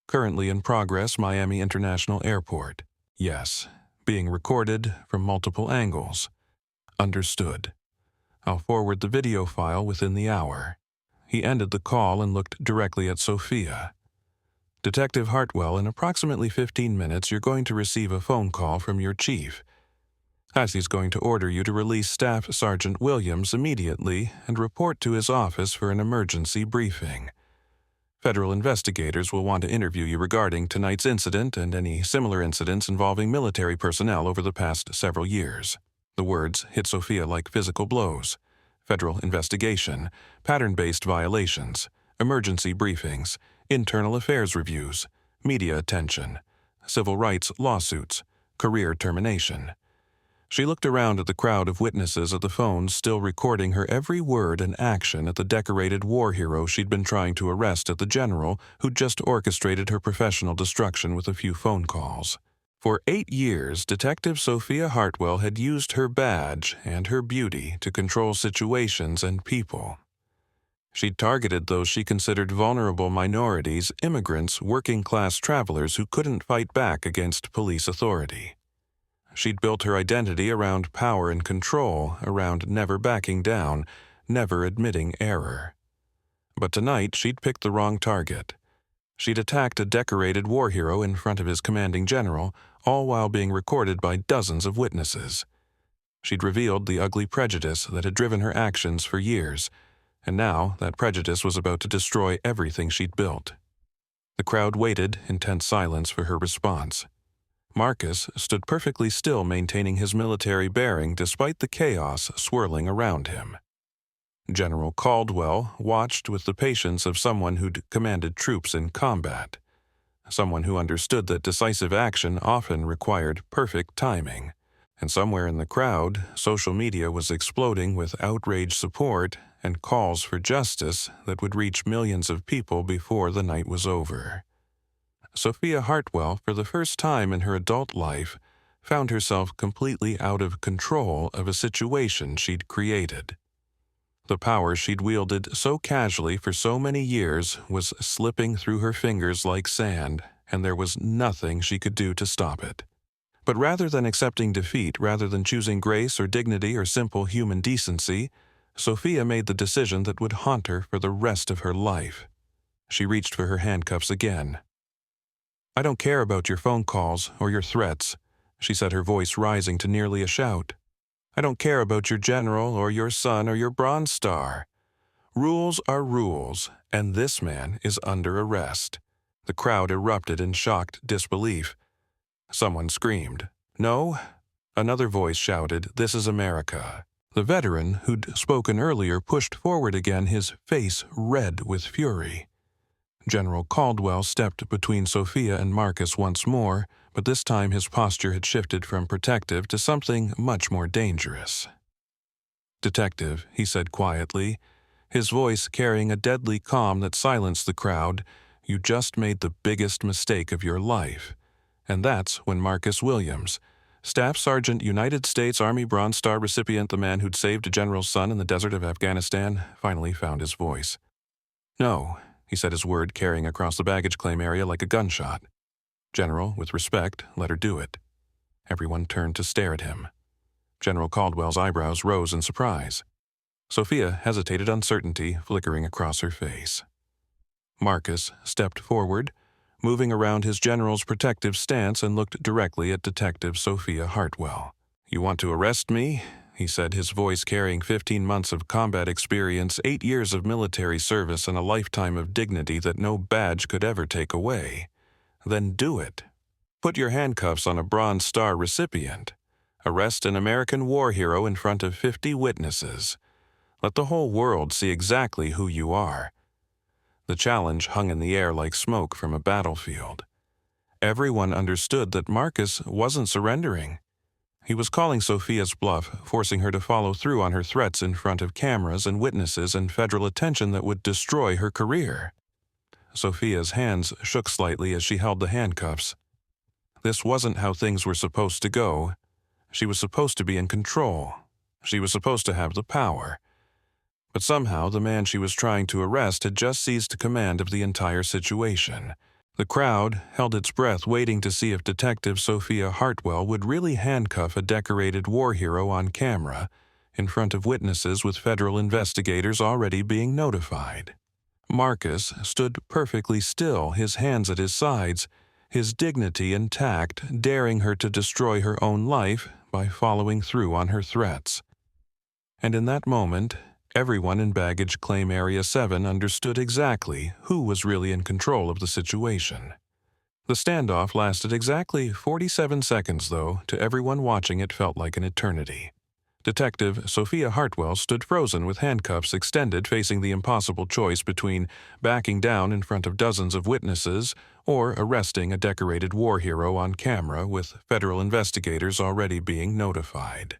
Currently in progress, Miami International Airport. Yes, being recorded from multiple angles. Understood. I'll forward the video file within the hour." He ended the call and looked directly at Sophia. "Detective Hartwell, in approximately 15 minutes, you're going to receive a phone call from your chief. As he's going to order you to release Staff Sergeant Williams immediately and report to his office for an emergency briefing. Federal investigators will want to interview you regarding tonight's incident and any similar incidents involving military personnel over the past several years." The words hit Sophia like physical blows. Federal investigation, pattern-based violations, emergency briefings, internal affairs reviews, media attention, civil rights lawsuits, career termination. She looked around at the crowd of witnesses at the phones, still recording her every word and action at the decorated war hero she'd been trying to arrest at the general who'd just orchestrated her professional destruction with a few phone calls. For 8 years, Detective Sophia Hartwell had used her badge and her beauty to control situations and people. She'd targeted those she considered vulnerable minorities, immigrants, working-class travelers who couldn't fight back against police authority. She'd built her identity around power and control, around never backing down, never admitting error. But tonight, she'd picked the wrong target. She'd attacked a decorated war hero in front of his commanding general, all while being recorded by dozens of witnesses. She'd revealed the ugly prejudice that had driven her actions for years, and now that prejudice was about to destroy everything she'd built. The crowd waited in tense silence for her response. Marcus stood perfectly still, maintaining his military bearing despite the chaos swirling around him. General Caldwell watched with the patience of someone who'd commanded troops in combat, someone who understood that decisive action often required perfect timing. And somewhere in the crowd, social media was exploding with outraged support and calls for justice that would reach millions of people before the night was over. Sophia Hartwell, for the first time in her adult life, found herself completely out of control of a situation she'd created. The power she'd wielded so casually for so many years was slipping through her fingers like sand, and there was nothing she could do to stop it. But rather than accepting defeat, rather than choosing grace or dignity or simple human decency, Sophia made the decision that would haunt her for the rest of her life. She reached for her handcuffs again. "I don't care about your phone calls or your threats," she said, her voice rising to nearly a shout. "I don't care about your general or your son or your Bronze Star. Rules are rules, and this man is under arrest." The crowd erupted in shocked disbelief. Someone screamed, "No!" Another voice shouted, "This is America." The veteran who'd spoken earlier pushed forward again, his face red with fury. General Caldwell stepped between Sophia and Marcus once more, but this time his posture had shifted from protective to something much more dangerous. "Detective," he said quietly, his voice carrying a deadly calm that silenced the crowd, "you just made the biggest mistake of your life." And that's when Marcus Williams, Staff Sergeant, United States Army Bronze Star recipient, the man who'd saved a general's son in the desert of Afghanistan, finally found his voice. "No," he said, his word carrying across the baggage claim area like a gunshot. General, with respect, let her do it. Everyone turned to stare at him. General Caldwell's eyebrows rose in surprise. Sophia hesitated, uncertainty flickering across her face. Marcus stepped forward, moving around his general's protective stance, and looked directly at Detective Sophia Hartwell. "You want to arrest me?" he said, his voice carrying 15 months of combat experience, 8 years of military service, and a lifetime of dignity that no badge could ever take away. "Then do it. Put your handcuffs on a Bronze Star recipient. Arrest an American war hero in front of 50 witnesses. Let the whole world see exactly who you are." The challenge hung in the air like smoke from a battlefield. Everyone understood that Marcus wasn't surrendering. He was calling Sophia's bluff, forcing her to follow through on her threats in front of cameras and witnesses and federal attention that would destroy her career. Sophia's hands shook slightly as she held the handcuffs. This wasn't how things were supposed to go. She was supposed to be in control. She was supposed to have the power. But somehow the man she was trying to arrest had just seized command of the entire situation. The crowd held its breath, waiting to see if Detective Sophia Hartwell would really handcuff a decorated war hero on camera in front of witnesses, with federal investigators already being notified. Marcus stood perfectly still, his hands at his sides, his dignity intact, daring her to destroy her own life by following through on her threats. And in that moment, everyone in Baggage Claim Area 7 understood exactly who was really in control of the situation. The standoff lasted exactly 47 seconds, though. To everyone watching, it felt like an eternity. Detective Sophia Hartwell stood frozen with handcuffs extended, facing the impossible choice between backing down in front of dozens of witnesses or arresting a decorated war hero on camera, with federal investigators already being notified.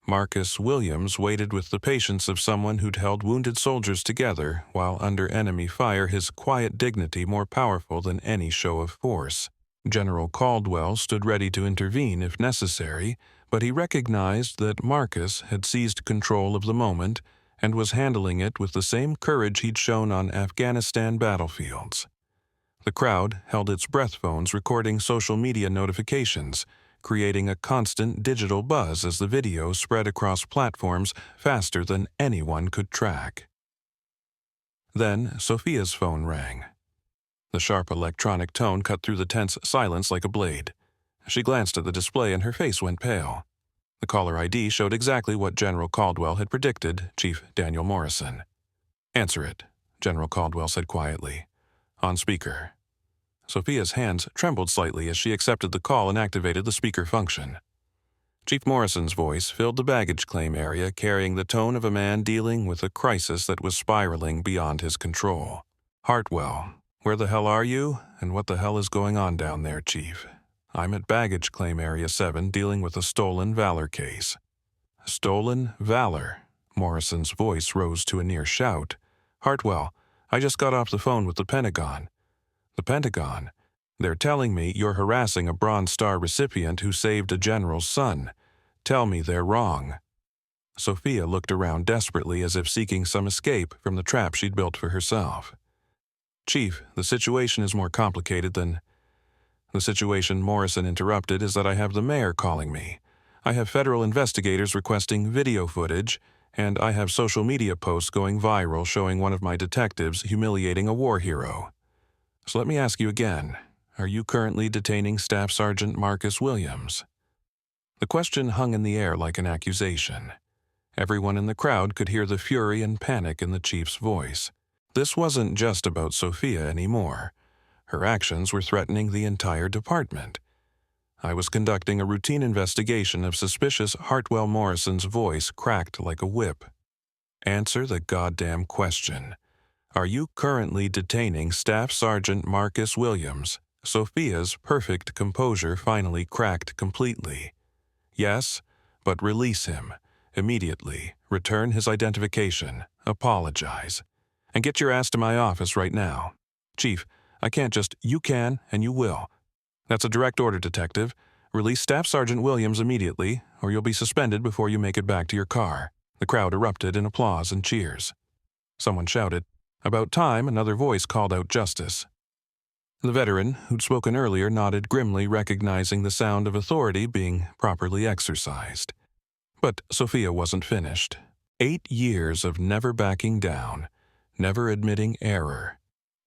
Marcus Williams waited with the patience of someone who'd held wounded soldiers together while under enemy fire, his quiet dignity more powerful than any show of force. General Caldwell stood ready to intervene if necessary, but he recognized that Marcus had seized control of the moment and was handling it with the same courage he'd shown on Afghanistan battlefields. The crowd held its breath phones recording social media notifications, creating a constant digital buzz as the video spread across platforms faster than anyone could track. Then Sophia's phone rang. The sharp electronic tone cut through the tense silence like a blade. She glanced at the display and her face went pale. The caller ID showed exactly what General Caldwell had predicted, Chief Daniel Morrison. "Answer it," General Caldwell said quietly. "On speaker." Sophia's hands trembled slightly as she accepted the call and activated the speaker function. Chief Morrison's voice filled the baggage claim area, carrying the tone of a man dealing with a crisis that was spiraling beyond his control. "Hartwell, where the hell are you, and what the hell is going on down there, Chief? I'm at baggage claim area 7 dealing with a stolen valor case." "Stolen valor?" Morrison's voice rose to a near shout. "Hartwell, I just got off the phone with the Pentagon." "The Pentagon? They're telling me you're harassing a Bronze Star recipient who saved a general's son. Tell me they're wrong." Sophia looked around desperately as if seeking some escape from the trap she'd built for herself. "Chief, the situation is more complicated than—" "The situation," Morrison interrupted, "is that I have the mayor calling me. I have federal investigators requesting video footage, and I have social media posts going viral showing one of my detectives humiliating a war hero. So let me ask you again, are you currently detaining Staff Sergeant Marcus Williams?" The question hung in the air like an accusation. Everyone in the crowd could hear the fury and panic in the chief's voice. This wasn't just about Sophia anymore. Her actions were threatening the entire department. "I was conducting a routine investigation of suspicious Hartwell." Morrison's voice cracked like a whip. "Answer the goddamn question. Are you currently detaining Staff Sergeant Marcus Williams?" Sophia's perfect composure finally cracked completely. "Yes, but release him. Immediately. Return his identification. Apologize. And get your ass to my office right now. Chief, I can't just— you can and you will. That's a direct order, Detective. Release Staff Sergeant Williams immediately, or you'll be suspended before you make it back to your car." The crowd erupted in applause and cheers. Someone shouted, "About time," another voice called out justice. The veteran, who'd spoken earlier, nodded grimly, recognizing the sound of authority being properly exercised. But Sophia wasn't finished. 8 years of never backing down, never admitting error,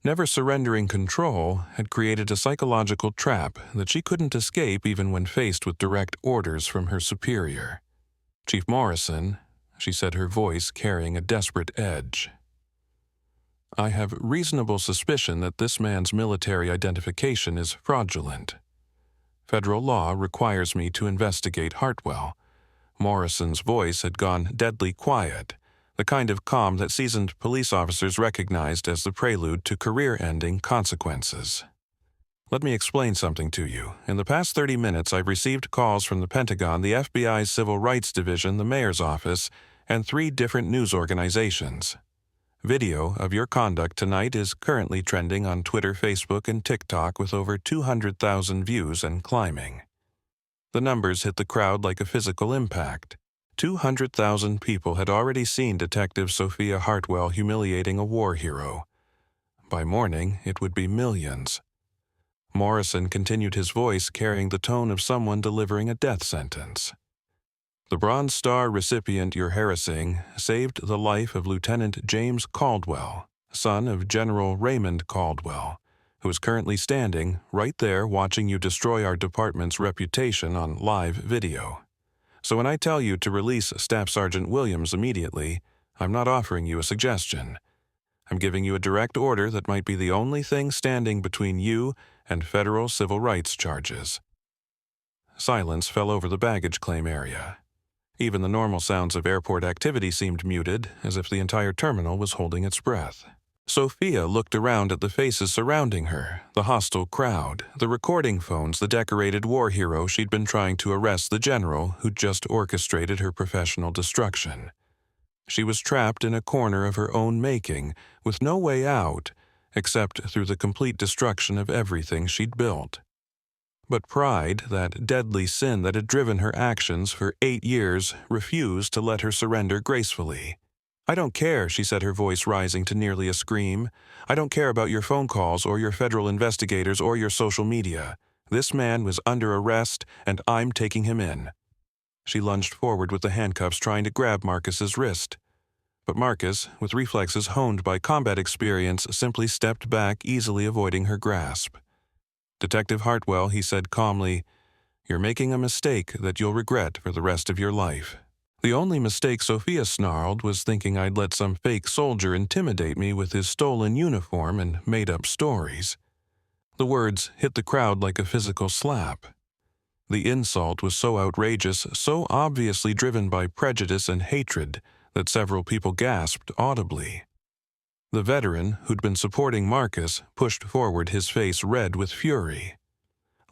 never surrendering control had created a psychological trap that she couldn't escape even when faced with direct orders from her superior. "Chief Morrison," she said, her voice carrying a desperate edge, "I have reasonable suspicion that this man's military identification is fraudulent. Federal law requires me to investigate Hartwell." Morrison's voice had gone deadly quiet, the kind of calm that seasoned police officers recognized as the prelude to career-ending consequences. "Let me explain something to you. In the past 30 minutes, I've received calls from the Pentagon, the FBI's Civil Rights Division, the Mayor's Office, and 3 different news organizations. Video of your conduct tonight is currently trending on Twitter, Facebook, and TikTok with over 200,000 views and climbing." The numbers hit the crowd like a physical impact. 200,000 people had already seen Detective Sophia Hartwell humiliating a war hero. By morning, it would be millions. Morrison continued, his voice carrying the tone of someone delivering a death sentence. "The Bronze Star recipient you're harassing saved the life of Lieutenant James Caldwell, son of General Raymond Caldwell, who is currently standing right there watching you destroy our department's reputation on live video. So when I tell you to release Staff Sergeant Williams immediately, I'm not offering you a suggestion. I'm giving you a direct order that might be the only thing standing between you and federal civil rights charges." Silence fell over the baggage claim area. Even the normal sounds of airport activity seemed muted, as if the entire terminal was holding its breath. Sophia looked around at the faces surrounding her, the hostile crowd, the recording phones, the decorated war hero she'd been trying to arrest, the general who'd just orchestrated her professional destruction. She was trapped in a corner of her own making, with no way out, except through the complete destruction of everything she'd built. But pride, that deadly sin that had driven her actions for 8 years, refused to let her surrender gracefully. "I don't care," she said, her voice rising to nearly a scream. "I don't care about your phone calls or your federal investigators or your social media. This man was under arrest, and I'm taking him in." She lunged forward with the handcuffs, trying to grab Marcus's wrist. But Marcus, with reflexes honed by combat experience, simply stepped back, easily avoiding her grasp. "Detective Hartwell," he said calmly, "you're making a mistake that you'll regret for the rest of your life." "The only mistake," Sophia snarled, "was thinking I'd let some fake soldier intimidate me with his stolen uniform and made-up stories." The words hit the crowd like a physical slap. The insult was so outrageous, so obviously driven by prejudice and hatred, that several people gasped audibly. The veteran, who'd been supporting Marcus, pushed forward, his face red with fury.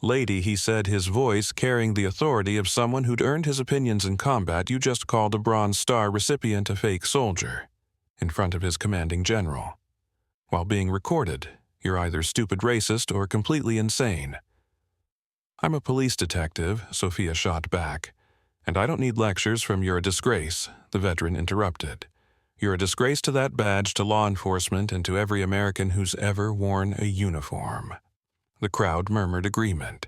"Lady," he said, his voice carrying the authority of someone who'd earned his opinions in combat, "you just called a Bronze Star recipient a fake soldier," in front of his commanding general. "While being recorded, you're either stupid racist or completely insane." "I'm a police detective," Sophia shot back. "And I don't need lectures from "you're a disgrace," the veteran interrupted. "You're a disgrace to that badge, to law enforcement, and to every American who's ever worn a uniform." The crowd murmured agreement.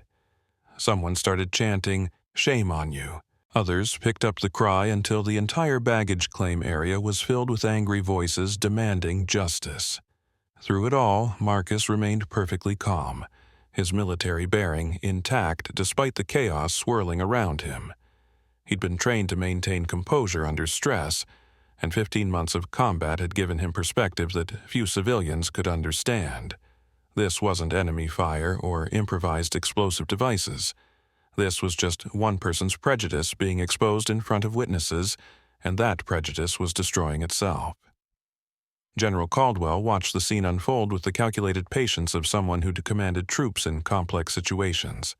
Someone started chanting, "Shame on you." Others picked up the cry until the entire baggage claim area was filled with angry voices demanding justice. Through it all, Marcus remained perfectly calm, his military bearing intact despite the chaos swirling around him. He'd been trained to maintain composure under stress, and 15 months of combat had given him perspective that few civilians could understand. This wasn't enemy fire or improvised explosive devices. This was just one person's prejudice being exposed in front of witnesses, and that prejudice was destroying itself. General Caldwell watched the scene unfold with the calculated patience of someone who'd commanded troops in complex situations.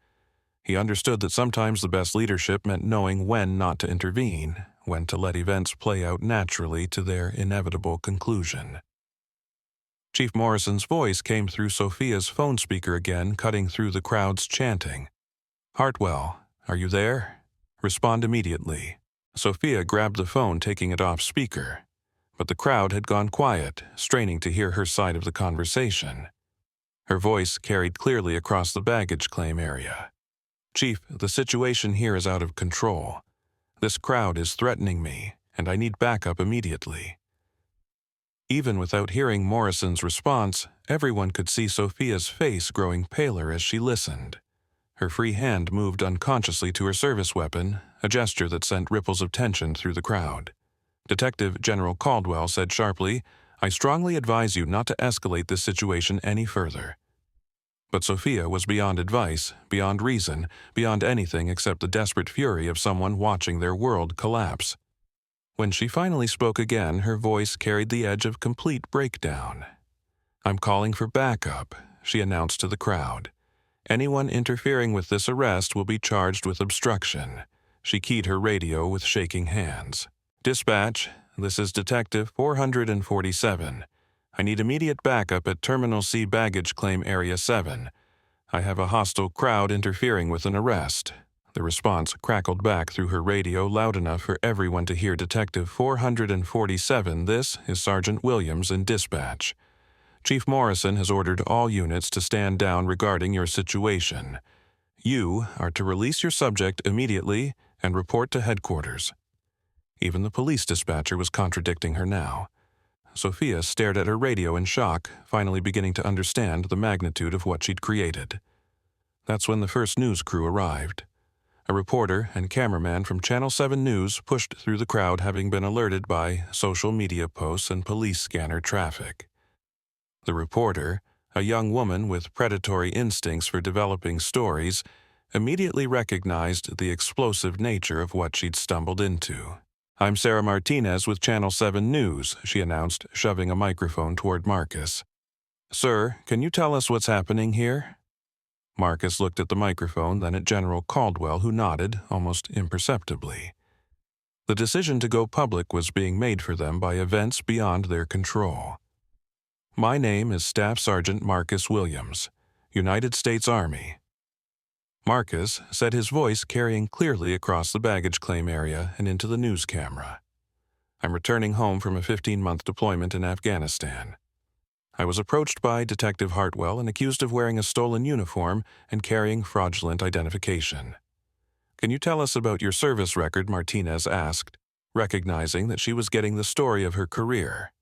He understood that sometimes the best leadership meant knowing when not to intervene, when to let events play out naturally to their inevitable conclusion. Chief Morrison's voice came through Sophia's phone speaker again, cutting through the crowd's chanting. "Hartwell, are you there? Respond immediately." Sophia grabbed the phone, taking it off speaker. But the crowd had gone quiet, straining to hear her side of the conversation. Her voice carried clearly across the baggage claim area. "Chief, the situation here is out of control. This crowd is threatening me, and I need backup immediately." Even without hearing Morrison's response, everyone could see Sophia's face growing paler as she listened. Her free hand moved unconsciously to her service weapon, a gesture that sent ripples of tension through the crowd. Detective General Caldwell said sharply, "I strongly advise you not to escalate this situation any further." But Sophia was beyond advice, beyond reason, beyond anything except the desperate fury of someone watching their world collapse. When she finally spoke again, her voice carried the edge of complete breakdown. "I'm calling for backup," she announced to the crowd. "Anyone interfering with this arrest will be charged with obstruction." She keyed her radio with shaking hands. "Dispatch, this is Detective 447. I need immediate backup at Terminal C Baggage Claim Area 7. I have a hostile crowd interfering with an arrest." The response crackled back through her radio, loud enough for everyone to hear. "Detective 447, this is Sergeant Williams in dispatch. Chief Morrison has ordered all units to stand down regarding your situation. You are to release your subject immediately and report to headquarters." Even the police dispatcher was contradicting her now. Sophia stared at her radio in shock, finally beginning to understand the magnitude of what she'd created. That's when the first news crew arrived. A reporter and cameraman from Channel 7 News pushed through the crowd, having been alerted by social media posts and police scanner traffic. The reporter, a young woman with predatory instincts for developing stories, immediately recognized the explosive nature of what she'd stumbled into. "I'm Sarah Martinez with Channel 7 News," she announced, shoving a microphone toward Marcus. "Sir, can you tell us what's happening here?" Marcus looked at the microphone, then at General Caldwell, who nodded, almost imperceptibly. The decision to go public was being made for them by events beyond their control. "My name is Staff Sergeant Marcus Williams, United States Army." Marcus said, his voice carrying clearly across the baggage claim area and into the news camera. "I'm returning home from a 15-month deployment in Afghanistan. I was approached by Detective Hartwell and accused of wearing a stolen uniform and carrying fraudulent identification." "Can you tell us about your service record?" Martinez asked, recognizing that she was getting the story of her career.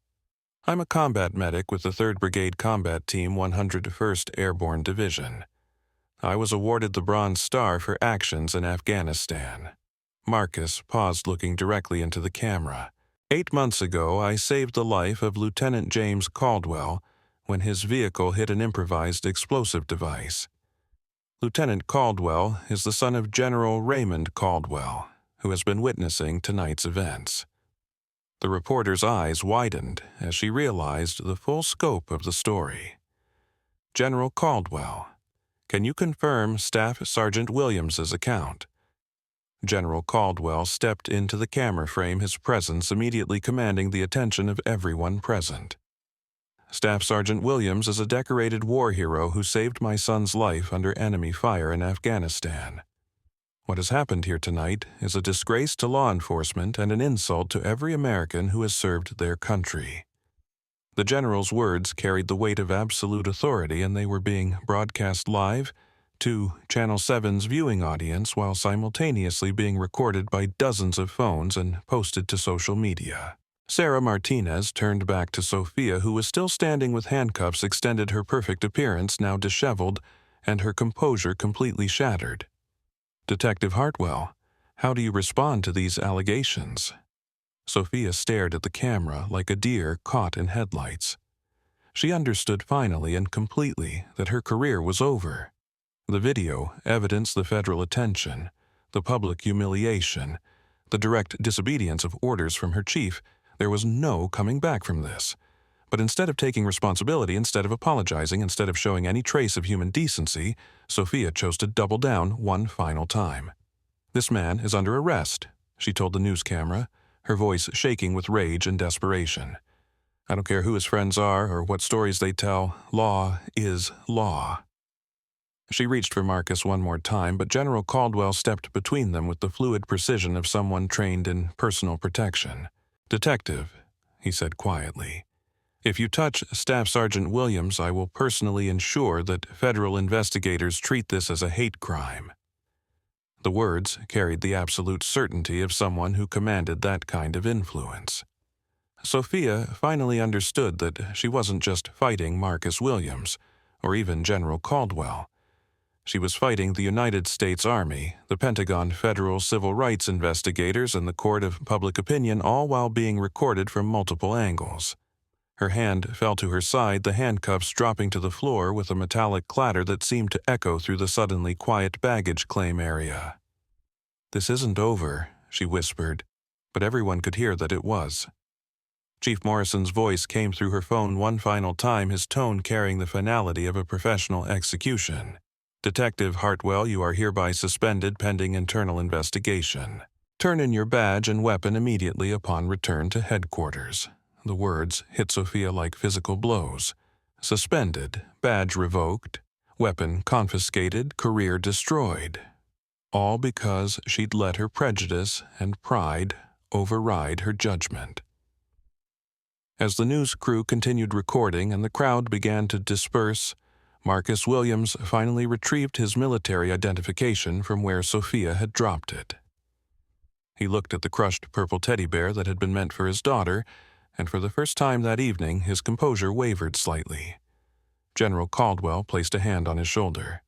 "I'm a combat medic with the 3rd Brigade Combat Team 101st Airborne Division. I was awarded the Bronze Star for actions in Afghanistan." Marcus paused, looking directly into the camera. "8 months ago, I saved the life of Lieutenant James Caldwell when his vehicle hit an improvised explosive device. Lieutenant Caldwell is the son of General Raymond Caldwell, who has been witnessing tonight's events." The reporter's eyes widened as she realized the full scope of the story. "General Caldwell, can you confirm Staff Sergeant Williams's account?" General Caldwell stepped into the camera frame, his presence immediately commanding the attention of everyone present. "Staff Sergeant Williams is a decorated war hero who saved my son's life under enemy fire in Afghanistan. What has happened here tonight is a disgrace to law enforcement and an insult to every American who has served their country." The general's words carried the weight of absolute authority, and they were being broadcast live to Channel 7's viewing audience while simultaneously being recorded by dozens of phones and posted to social media. Sarah Martinez turned back to Sophia, who was still standing with handcuffs extended, her perfect appearance now disheveled and her composure completely shattered. "Detective Hartwell, how do you respond to these allegations?" Sophia stared at the camera like a deer caught in headlights. She understood finally and completely that her career was over. The video evidenced the federal attention, the public humiliation, the direct disobedience of orders from her chief. There was no coming back from this. But instead of taking responsibility, instead of apologizing, instead of showing any trace of human decency, Sophia chose to double down one final time. "This man is under arrest," she told the news camera, her voice shaking with rage and desperation. "I don't care who his friends are or what stories they tell. Law is law." She reached for Marcus one more time, but General Caldwell stepped between them with the fluid precision of someone trained in personal protection. "Detective," he said quietly, "if you touch Staff Sergeant Williams, I will personally ensure that federal investigators treat this as a hate crime." The words carried the absolute certainty of someone who commanded that kind of influence. Sophia finally understood that she wasn't just fighting Marcus Williams, or even General Caldwell. She was fighting the United States Army, the Pentagon Federal Civil Rights Investigators, and the Court of Public Opinion, all while being recorded from multiple angles. Her hand fell to her side, the handcuffs dropping to the floor with a metallic clatter that seemed to echo through the suddenly quiet baggage claim area. "This isn't over," she whispered, but everyone could hear that it was. Chief Morrison's voice came through her phone one final time, his tone carrying the finality of a professional execution. "Detective Hartwell, you are hereby suspended pending internal investigation. Turn in your badge and weapon immediately upon return to headquarters." The words hit Sophia like physical blows. Suspended, badge revoked, weapon confiscated, career destroyed. All because she'd let her prejudice and pride override her judgment. As the news crew continued recording and the crowd began to disperse, Marcus Williams finally retrieved his military identification from where Sophia had dropped it. He looked at the crushed purple teddy bear that had been meant for his daughter, and for the first time that evening his composure wavered slightly. General Caldwell placed a hand on his shoulder.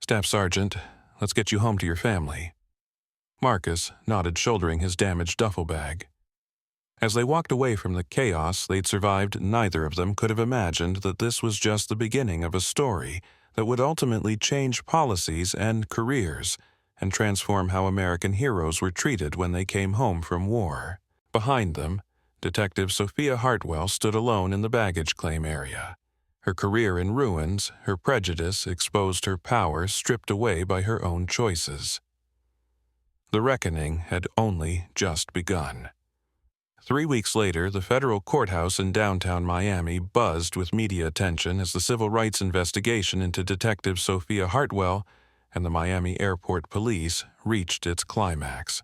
"Staff Sergeant, let's get you home to your family." Marcus nodded, shouldering his damaged duffel bag. As they walked away from the chaos they'd survived, neither of them could have imagined that this was just the beginning of a story that would ultimately change policies and careers and transform how American heroes were treated when they came home from war. Behind them, Detective Sophia Hartwell stood alone in the baggage claim area. Her career in ruins, her prejudice exposed, her power stripped away by her own choices. The reckoning had only just begun. 3 weeks later, the federal courthouse in downtown Miami buzzed with media attention as the civil rights investigation into Detective Sophia Hartwell and the Miami Airport Police reached its climax.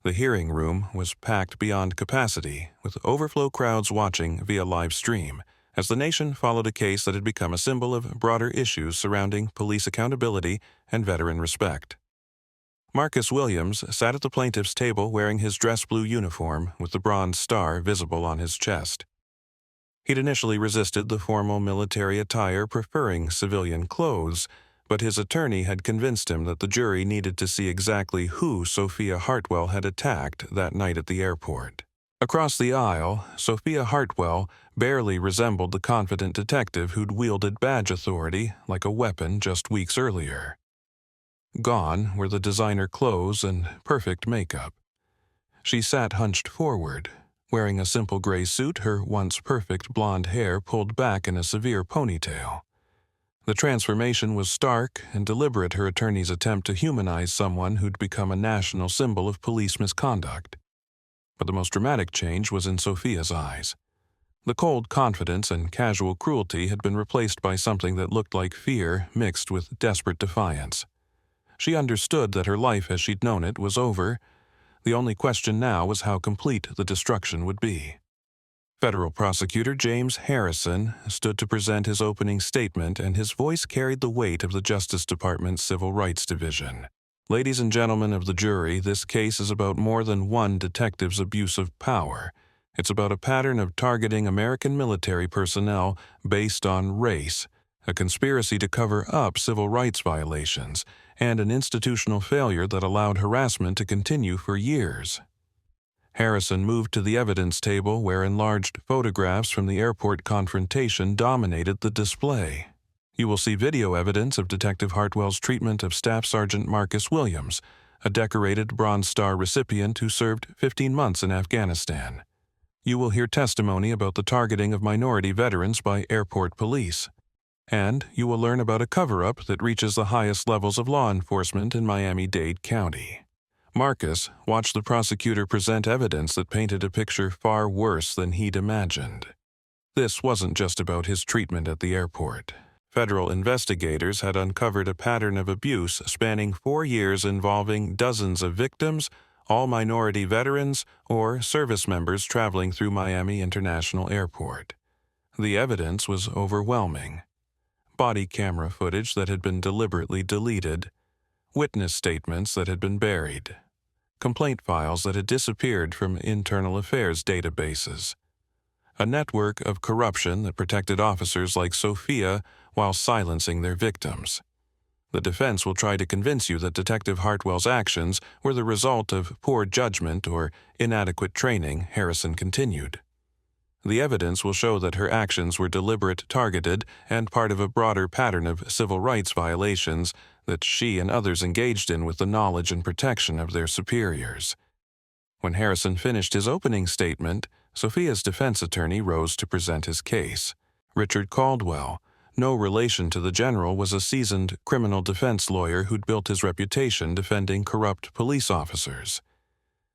The hearing room was packed beyond capacity, with overflow crowds watching via live stream, as the nation followed a case that had become a symbol of broader issues surrounding police accountability and veteran respect. Marcus Williams sat at the plaintiff's table wearing his dress blue uniform with the bronze star visible on his chest. He'd initially resisted the formal military attire, preferring civilian clothes, but his attorney had convinced him that the jury needed to see exactly who Sophia Hartwell had attacked that night at the airport. Across the aisle, Sophia Hartwell barely resembled the confident detective who'd wielded badge authority like a weapon just weeks earlier. Gone were the designer clothes and perfect makeup. She sat hunched forward, wearing a simple gray suit, her once perfect blonde hair pulled back in a severe ponytail. The transformation was stark and deliberate, her attorney's attempt to humanize someone who'd become a national symbol of police misconduct. But the most dramatic change was in Sophia's eyes. The cold confidence and casual cruelty had been replaced by something that looked like fear mixed with desperate defiance. She understood that her life as she'd known it was over. The only question now was how complete the destruction would be. Federal Prosecutor James Harrison stood to present his opening statement, and his voice carried the weight of the Justice Department's Civil Rights Division. Ladies and gentlemen of the jury, this case is about more than one detective's abuse of power. It's about a pattern of targeting American military personnel based on race, a conspiracy to cover up civil rights violations, and an institutional failure that allowed harassment to continue for years. Harrison moved to the evidence table where enlarged photographs from the airport confrontation dominated the display. You will see video evidence of Detective Hartwell's treatment of Staff Sergeant Marcus Williams, a decorated Bronze Star recipient who served 15 months in Afghanistan. You will hear testimony about the targeting of minority veterans by airport police. And you will learn about a cover-up that reaches the highest levels of law enforcement in Miami-Dade County. Marcus watched the prosecutor present evidence that painted a picture far worse than he'd imagined. This wasn't just about his treatment at the airport. Federal investigators had uncovered a pattern of abuse spanning 4 years involving dozens of victims, all minority veterans or service members traveling through Miami International Airport. The evidence was overwhelming. Body camera footage that had been deliberately deleted, witness statements that had been buried, complaint files that had disappeared from internal affairs databases, a network of corruption that protected officers like Sophia while silencing their victims. The defense will try to convince you that Detective Hartwell's actions were the result of poor judgment or inadequate training, Harrison continued. The evidence will show that her actions were deliberate, targeted, and part of a broader pattern of civil rights violations that she and others engaged in with the knowledge and protection of their superiors. When Harrison finished his opening statement, Sophia's defense attorney rose to present his case. Raymond Caldwell, no relation to the general, was a seasoned criminal defense lawyer who'd built his reputation defending corrupt police officers.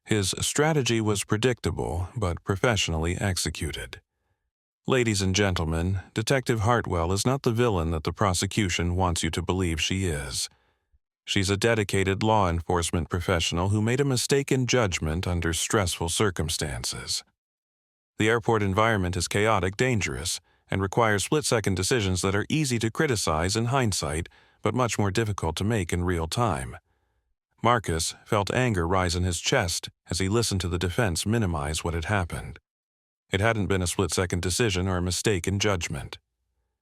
His strategy was predictable, but professionally executed. Ladies and gentlemen, Detective Hartwell is not the villain that the prosecution wants you to believe she is. She's a dedicated law enforcement professional who made a mistake in judgment under stressful circumstances. The airport environment is chaotic, dangerous, and requires split-second decisions that are easy to criticize in hindsight, but much more difficult to make in real time. Marcus felt anger rise in his chest as he listened to the defense minimize what had happened. It hadn't been a split-second decision or a mistake in judgment.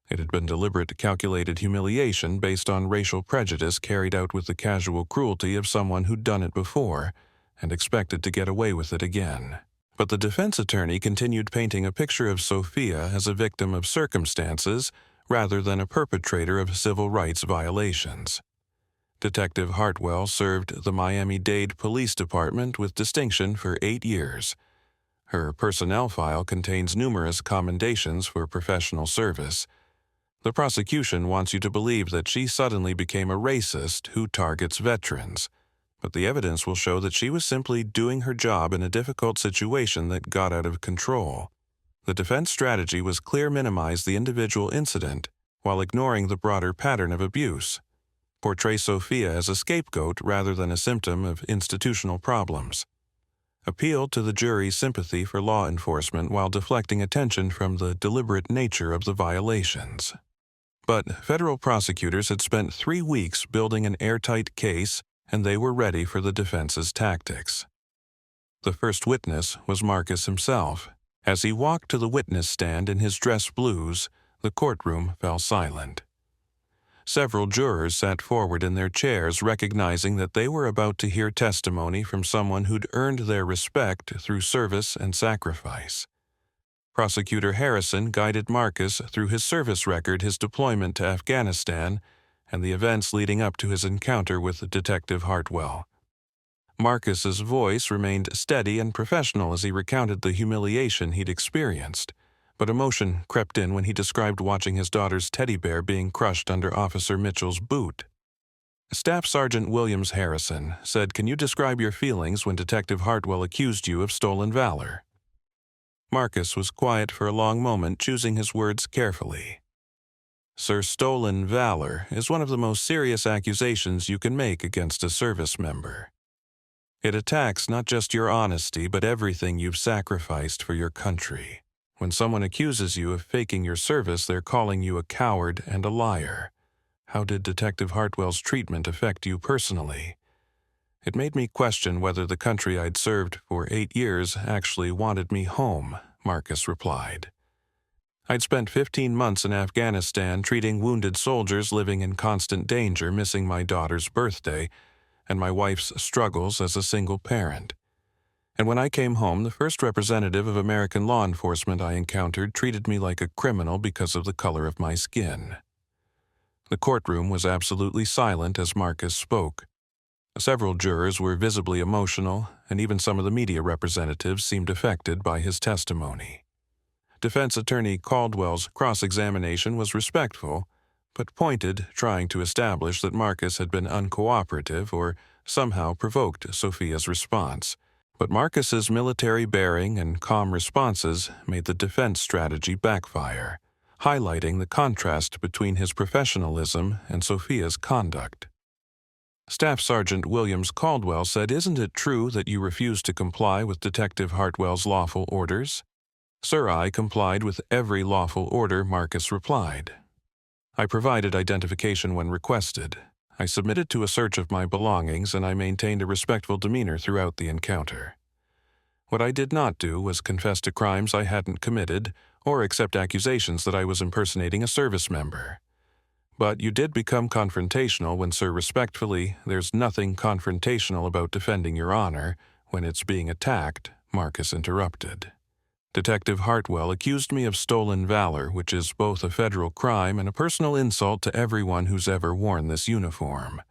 It had been deliberate, calculated humiliation based on racial prejudice carried out with the casual cruelty of someone who'd done it before and expected to get away with it again. But the defense attorney continued painting a picture of Sophia as a victim of circumstances rather than a perpetrator of civil rights violations. Detective Hartwell served the Miami-Dade Police Department with distinction for 8 years. Her personnel file contains numerous commendations for professional service. The prosecution wants you to believe that she suddenly became a racist who targets veterans, but the evidence will show that she was simply doing her job in a difficult situation that got out of control. The defense strategy was clear: minimize the individual incident while ignoring the broader pattern of abuse. portray Sophia as a scapegoat rather than a symptom of institutional problems, appeal to the jury's sympathy for law enforcement while deflecting attention from the deliberate nature of the violations. But federal prosecutors had spent 3 weeks building an airtight case, and they were ready for the defense's tactics. The first witness was Marcus himself. As he walked to the witness stand in his dress blues, the courtroom fell silent. Several jurors sat forward in their chairs, recognizing that they were about to hear testimony from someone who'd earned their respect through service and sacrifice. Prosecutor Harrison guided Marcus through his service record, his deployment to Afghanistan, and the events leading up to his encounter with Detective Hartwell. Marcus's voice remained steady and professional as he recounted the humiliation he'd experienced, but emotion crept in when he described watching his daughter's teddy bear being crushed under Officer Mitchell's boot. Staff Sergeant Williams Harrison said, "Can you describe your feelings when Detective Hartwell accused you of stolen valor?" Marcus was quiet for a long moment, choosing his words carefully. "Sir, stolen valor is one of the most serious accusations you can make against a service member. It attacks not just your honesty, but everything you've sacrificed for your country. When someone accuses you of faking your service, they're calling you a coward and a liar. How did Detective Hartwell's treatment affect you personally?" "It made me question whether the country I'd served for 8 years actually wanted me home," Marcus replied. "I'd spent 15 months in Afghanistan treating wounded soldiers living in constant danger, missing my daughter's birthday, and my wife's struggles as a single parent. And when I came home, the first representative of American law enforcement I encountered treated me like a criminal because of the color of my skin." The courtroom was absolutely silent as Marcus spoke. Several jurors were visibly emotional, and even some of the media representatives seemed affected by his testimony. Defense attorney Caldwell's cross-examination was respectful, but pointed, trying to establish that Marcus had been uncooperative or somehow provoked Sophia's response. But Marcus's military bearing and calm responses made the defense strategy backfire, highlighting the contrast between his professionalism and Sophia's conduct. Staff Sergeant Williams Caldwell said, "Isn't it true that you refused to comply with Detective Hartwell's lawful orders?" "Sir, I complied with every lawful order," Marcus replied. "I provided identification when requested. I submitted to a search of my belongings, and I maintained a respectful demeanor throughout the encounter. What I did not do was confess to crimes I hadn't committed or accept accusations that I was impersonating a service member. But you did become confrontational when, sir, respectfully, there's nothing confrontational about defending your honor when it's being attacked," Marcus interrupted. "Detective Hartwell accused me of stolen valor, which is both a federal crime and a personal insult to everyone who's ever worn this uniform.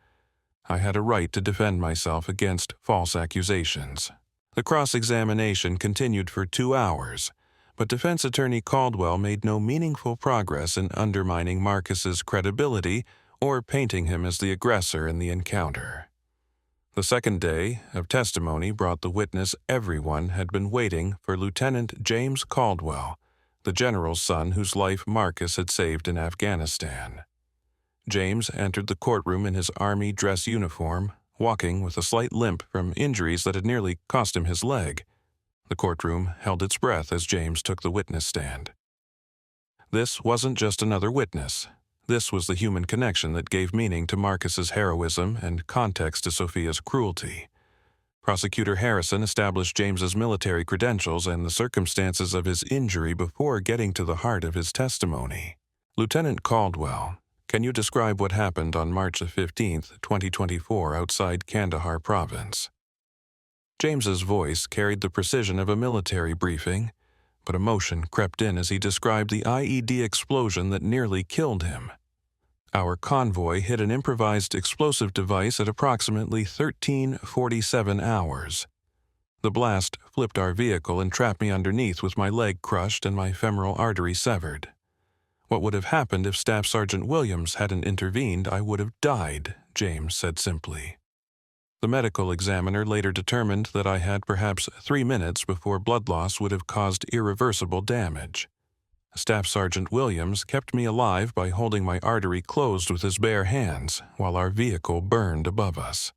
I had a right to defend myself against false accusations." The cross-examination continued for 2 hours, but defense attorney Caldwell made no meaningful progress in undermining Marcus's credibility or painting him as the aggressor in the encounter. The second day of testimony brought the witness everyone had been waiting for, Lieutenant James Caldwell, the general's son whose life Marcus had saved in Afghanistan. James entered the courtroom in his Army dress uniform, walking with a slight limp from injuries that had nearly cost him his leg. The courtroom held its breath as James took the witness stand. This wasn't just another witness. This was the human connection that gave meaning to Marcus's heroism and context to Sophia's cruelty. Prosecutor Harrison established James's military credentials and the circumstances of his injury before getting to the heart of his testimony. "Lieutenant Caldwell, can you describe what happened on March 15, 2024, outside Kandahar province?" James's voice carried the precision of a military briefing, but emotion crept in as he described the IED explosion that nearly killed him. "Our convoy hit an improvised explosive device at approximately 13:47 hours. The blast flipped our vehicle and trapped me underneath with my leg crushed and my femoral artery severed. What would have happened if Staff Sergeant Williams hadn't intervened? I would have died," James said simply. "The medical examiner later determined that I had perhaps 3 minutes before blood loss would have caused irreversible damage." Staff Sergeant Williams kept me alive by holding my artery closed with his bare hands while our vehicle burned above us.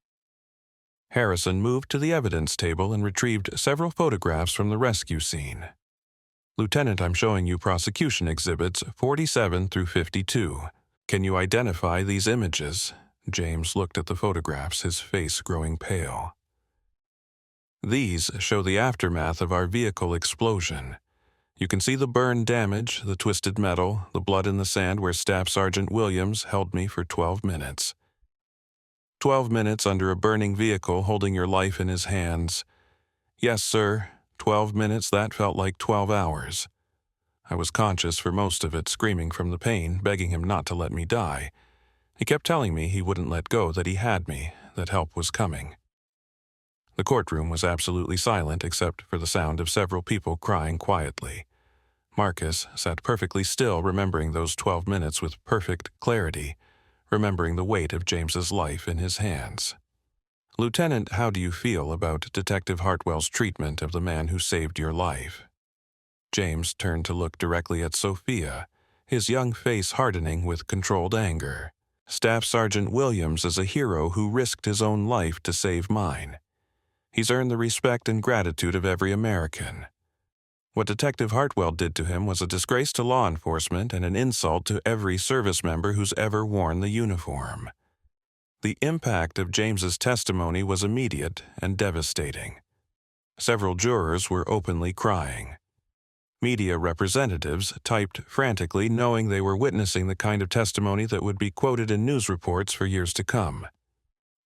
Harrison moved to the evidence table and retrieved several photographs from the rescue scene. Lieutenant, I'm showing you prosecution exhibits 47 through 52. Can you identify these images? James looked at the photographs, his face growing pale. These show the aftermath of our vehicle explosion. You can see the burn damage, the twisted metal, the blood in the sand where Staff Sergeant Williams held me for 12 minutes. 12 minutes under a burning vehicle holding your life in his hands. Yes, sir, 12 minutes, that felt like 12 hours. I was conscious for most of it, screaming from the pain, begging him not to let me die. He kept telling me he wouldn't let go, that he had me, that help was coming. The courtroom was absolutely silent except for the sound of several people crying quietly. Marcus sat perfectly still, remembering those 12 minutes with perfect clarity, remembering the weight of James's life in his hands. Lieutenant, how do you feel about Detective Hartwell's treatment of the man who saved your life? James turned to look directly at Sophia, his young face hardening with controlled anger. Staff Sergeant Williams is a hero who risked his own life to save mine. He's earned the respect and gratitude of every American. What Detective Hartwell did to him was a disgrace to law enforcement and an insult to every service member who's ever worn the uniform. The impact of James's testimony was immediate and devastating. Several jurors were openly crying. Media representatives typed frantically, knowing they were witnessing the kind of testimony that would be quoted in news reports for years to come.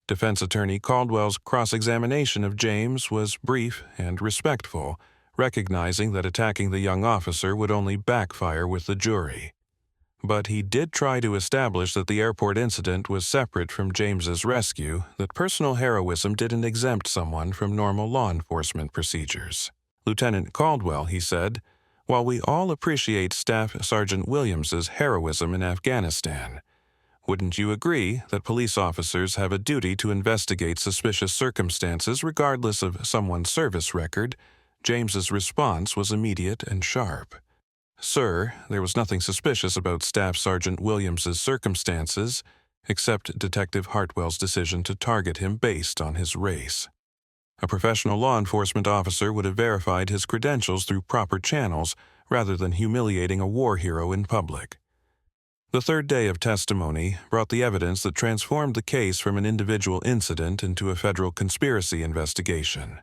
Defense attorney Caldwell's cross-examination of James was brief and respectful, recognizing that attacking the young officer would only backfire with the jury. But he did try to establish that the airport incident was separate from James's rescue, that personal heroism didn't exempt someone from normal law enforcement procedures. Lieutenant Caldwell, he said, while we all appreciate Staff Sergeant Williams's heroism in Afghanistan, wouldn't you agree that police officers have a duty to investigate suspicious circumstances regardless of someone's service record? James's response was immediate and sharp. Sir, there was nothing suspicious about Staff Sergeant Williams's circumstances, except Detective Hartwell's decision to target him based on his race. A professional law enforcement officer would have verified his credentials through proper channels rather than humiliating a war hero in public. The third day of testimony brought the evidence that transformed the case from an individual incident into a federal conspiracy investigation.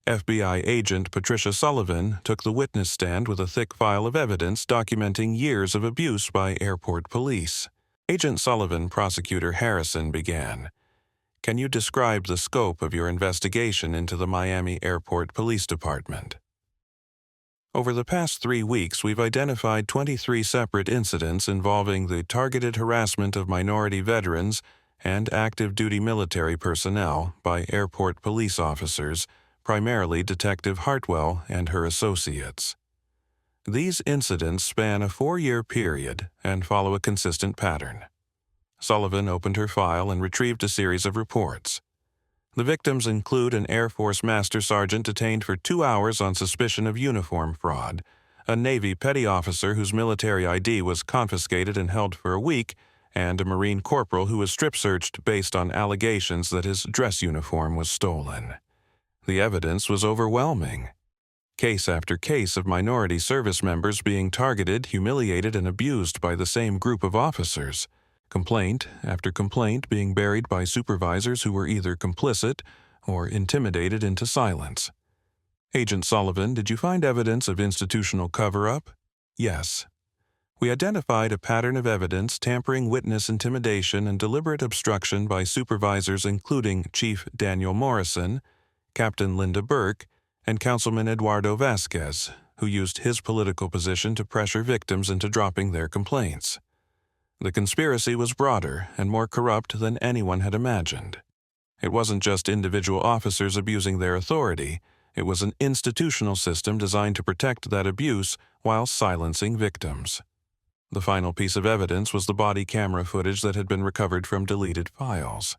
FBI agent Patricia Sullivan took the witness stand with a thick file of evidence documenting years of abuse by airport police. Agent Sullivan, Prosecutor Harrison began. Can you describe the scope of your investigation into the Miami Airport Police Department? Over the past 3 weeks, we've identified 23 separate incidents involving the targeted harassment of minority veterans and active duty military personnel by airport police officers, primarily Detective Hartwell and her associates. These incidents span a 4-year period and follow a consistent pattern. Sullivan opened her file and retrieved a series of reports. The victims include an Air Force Master Sergeant detained for 2 hours on suspicion of uniform fraud, a Navy petty officer whose military ID was confiscated and held for a week, and a Marine corporal who was strip-searched based on allegations that his dress uniform was stolen. The evidence was overwhelming. Case after case of minority service members being targeted, humiliated, and abused by the same group of officers. Complaint after complaint being buried by supervisors who were either complicit or intimidated into silence. Agent Sullivan, did you find evidence of institutional cover-up? Yes. We identified a pattern of evidence tampering witness intimidation and deliberate obstruction by supervisors including Chief Daniel Morrison, Captain Linda Burke, and Councilman Eduardo Vasquez, who used his political position to pressure victims into dropping their complaints. The conspiracy was broader and more corrupt than anyone had imagined. It wasn't just individual officers abusing their authority, it was an institutional system designed to protect that abuse while silencing victims. The final piece of evidence was the body camera footage that had been recovered from deleted files.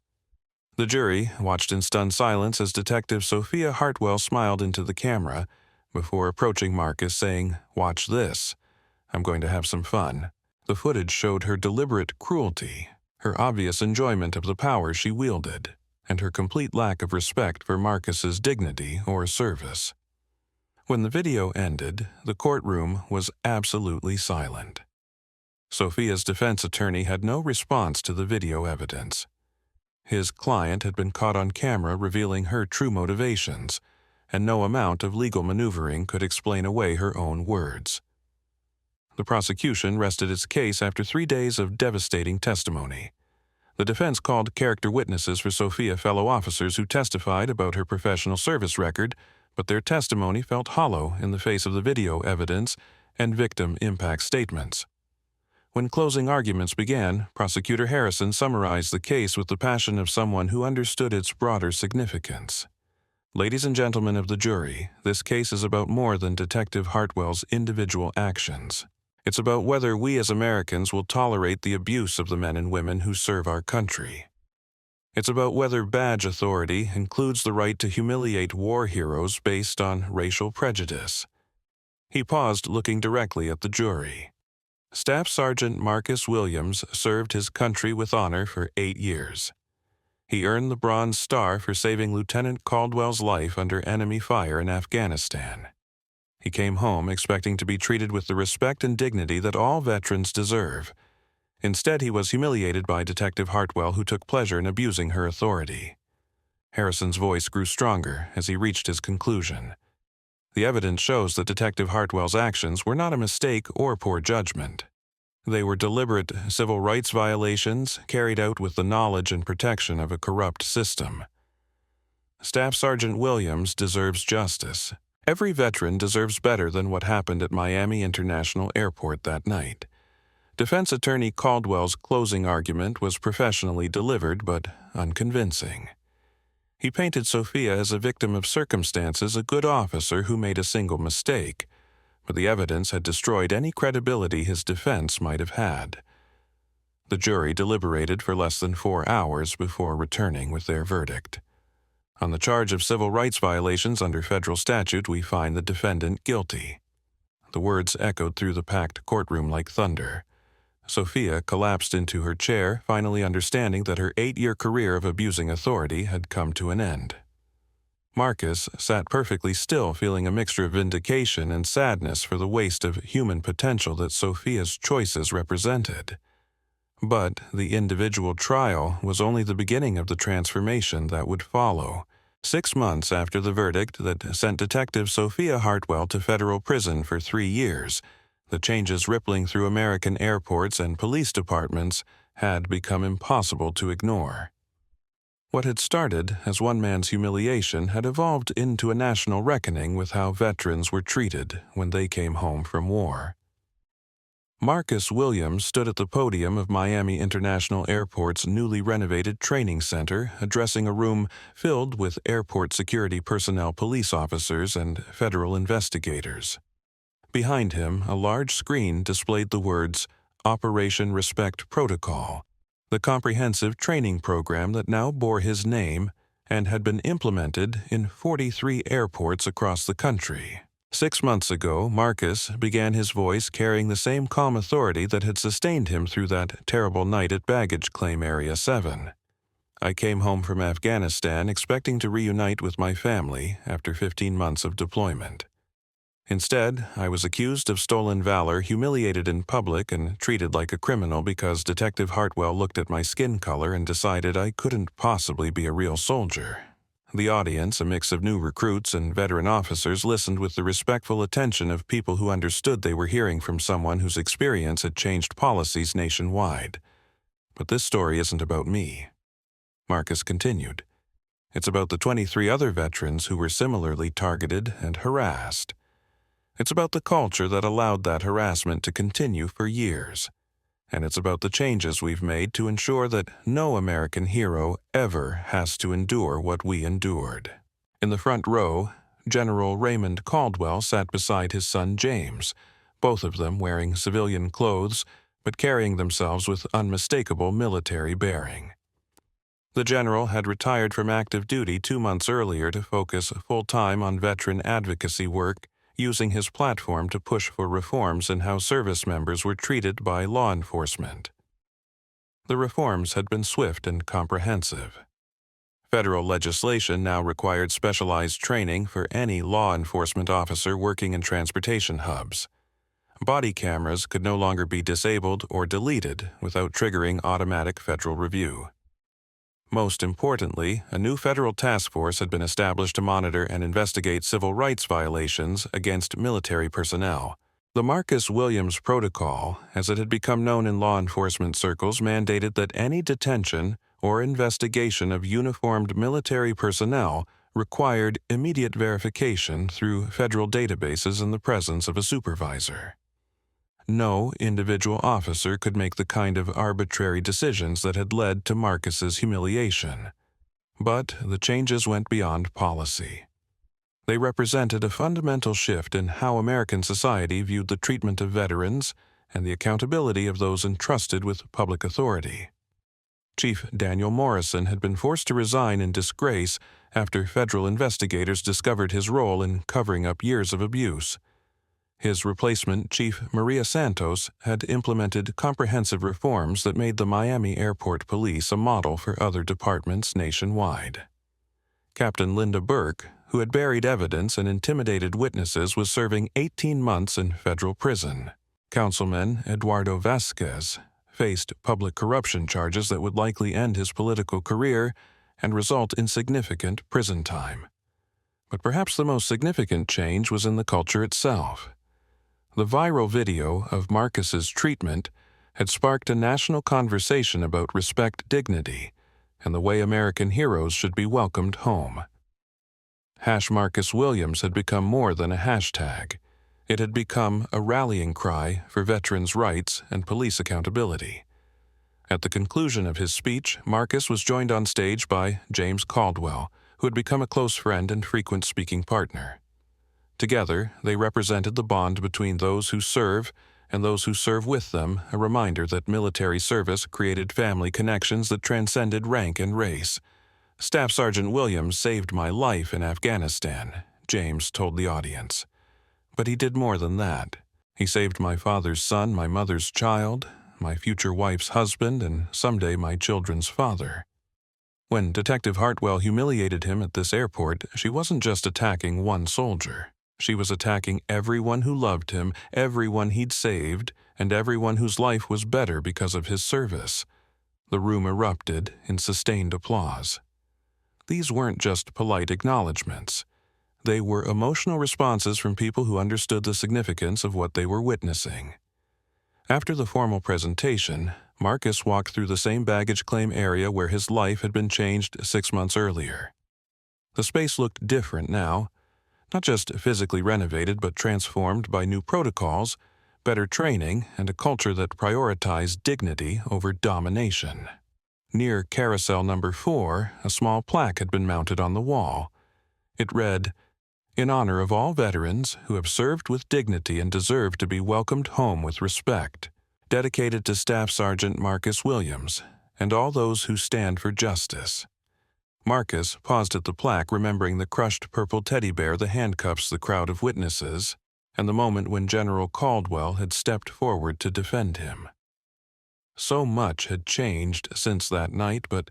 The jury watched in stunned silence as Detective Sophia Hartwell smiled into the camera before approaching Marcus saying, "Watch this." I'm going to have some fun. The footage showed her deliberate cruelty, her obvious enjoyment of the power she wielded, and her complete lack of respect for Marcus's dignity or service. When the video ended, the courtroom was absolutely silent. Sophia's defense attorney had no response to the video evidence. His client had been caught on camera revealing her true motivations, and no amount of legal maneuvering could explain away her own words. The prosecution rested its case after 3 days of devastating testimony. The defense called character witnesses for Sophia fellow officers who testified about her professional service record, but their testimony felt hollow in the face of the video evidence and victim impact statements. When closing arguments began, Prosecutor Harrison summarized the case with the passion of someone who understood its broader significance. Ladies and gentlemen of the jury, this case is about more than Detective Hartwell's individual actions. It's about whether we as Americans will tolerate the abuse of the men and women who serve our country. It's about whether badge authority includes the right to humiliate war heroes based on racial prejudice. He paused, looking directly at the jury. Staff Sergeant Marcus Williams served his country with honor for 8 years. He earned the Bronze Star for saving Lieutenant Caldwell's life under enemy fire in Afghanistan. He came home expecting to be treated with the respect and dignity that all veterans deserve. Instead, he was humiliated by Detective Hartwell, who took pleasure in abusing her authority. Harrison's voice grew stronger as he reached his conclusion. The evidence shows that Detective Hartwell's actions were not a mistake or poor judgment. They were deliberate civil rights violations carried out with the knowledge and protection of a corrupt system. Staff Sergeant Williams deserves justice. Every veteran deserves better than what happened at Miami International Airport that night. Defense attorney Caldwell's closing argument was professionally delivered but unconvincing. He painted Sophia as a victim of circumstances, a good officer who made a single mistake, but the evidence had destroyed any credibility his defense might have had. The jury deliberated for less than 4 hours before returning with their verdict. On the charge of civil rights violations under federal statute, we find the defendant guilty. The words echoed through the packed courtroom like thunder. Sophia collapsed into her chair, finally understanding that her 8-year career of abusing authority had come to an end. Marcus sat perfectly still, feeling a mixture of vindication and sadness for the waste of human potential that Sophia's choices represented. But the individual trial was only the beginning of the transformation that would follow. 6 months after the verdict that sent Detective Sophia Hartwell to federal prison for 3 years, the changes rippling through American airports and police departments had become impossible to ignore. What had started as one man's humiliation had evolved into a national reckoning with how veterans were treated when they came home from war. Marcus Williams stood at the podium of Miami International Airport's newly renovated training center, addressing a room filled with airport security personnel, police officers, and federal investigators. Behind him, a large screen displayed the words, Operation Respect Protocol, the comprehensive training program that now bore his name and had been implemented in 43 airports across the country. 6 months ago, Marcus began his voice carrying the same calm authority that had sustained him through that terrible night at Baggage Claim Area 7. I came home from Afghanistan expecting to reunite with my family after 15 months of deployment. Instead, I was accused of stolen valor, humiliated in public, and treated like a criminal because Detective Hartwell looked at my skin color and decided I couldn't possibly be a real soldier. The audience, a mix of new recruits and veteran officers, listened with the respectful attention of people who understood they were hearing from someone whose experience had changed policies nationwide. But this story isn't about me. Marcus continued. It's about the 23 other veterans who were similarly targeted and harassed. It's about the culture that allowed that harassment to continue for years. And it's about the changes we've made to ensure that no American hero ever has to endure what we endured. In the front row, General Raymond Caldwell sat beside his son James, both of them wearing civilian clothes but carrying themselves with unmistakable military bearing. The general had retired from active duty 2 months earlier to focus full-time on veteran advocacy work, using his platform to push for reforms in how service members were treated by law enforcement. The reforms had been swift and comprehensive. Federal legislation now required specialized training for any law enforcement officer working in transportation hubs. Body cameras could no longer be disabled or deleted without triggering automatic federal review. Most importantly, a new federal task force had been established to monitor and investigate civil rights violations against military personnel. The Marcus Williams Protocol, as it had become known in law enforcement circles, mandated that any detention or investigation of uniformed military personnel required immediate verification through federal databases in the presence of a supervisor. No individual officer could make the kind of arbitrary decisions that had led to Marcus's humiliation. But the changes went beyond policy. They represented a fundamental shift in how American society viewed the treatment of veterans and the accountability of those entrusted with public authority. Chief Daniel Morrison had been forced to resign in disgrace after federal investigators discovered his role in covering up years of abuse. His replacement, Chief Maria Santos, had implemented comprehensive reforms that made the Miami Airport Police a model for other departments nationwide. Captain Linda Burke, who had buried evidence and intimidated witnesses, was serving 18 months in federal prison. Councilman Eduardo Vasquez faced public corruption charges that would likely end his political career and result in significant prison time. But perhaps the most significant change was in the culture itself. The viral video of Marcus's treatment had sparked a national conversation about respect, dignity, and the way American heroes should be welcomed home. #Marcus Williams had become more than a hashtag. It had become a rallying cry for veterans' rights and police accountability. At the conclusion of his speech, Marcus was joined on stage by James Caldwell, who had become a close friend and frequent speaking partner. Together, they represented the bond between those who serve and those who serve with them, a reminder that military service created family connections that transcended rank and race. "Staff Sergeant Williams saved my life in Afghanistan," James told the audience. "But he did more than that. He saved my father's son, my mother's child, my future wife's husband, and someday my children's father." When Detective Hartwell humiliated him at this airport, she wasn't just attacking one soldier. She was attacking everyone who loved him, everyone he'd saved, and everyone whose life was better because of his service. The room erupted in sustained applause. These weren't just polite acknowledgments. They were emotional responses from people who understood the significance of what they were witnessing. After the formal presentation, Marcus walked through the same baggage claim area where his life had been changed 6 months earlier. The space looked different now, not just physically renovated but transformed by new protocols, better training, and a culture that prioritized dignity over domination. Near carousel number 4, a small plaque had been mounted on the wall. It read, "In honor of all veterans who have served with dignity and deserve to be welcomed home with respect, dedicated to Staff Sergeant Marcus Williams and all those who stand for justice." Marcus paused at the plaque, remembering the crushed purple teddy bear, the handcuffs, the crowd of witnesses, and the moment when General Caldwell had stepped forward to defend him. So much had changed since that night, but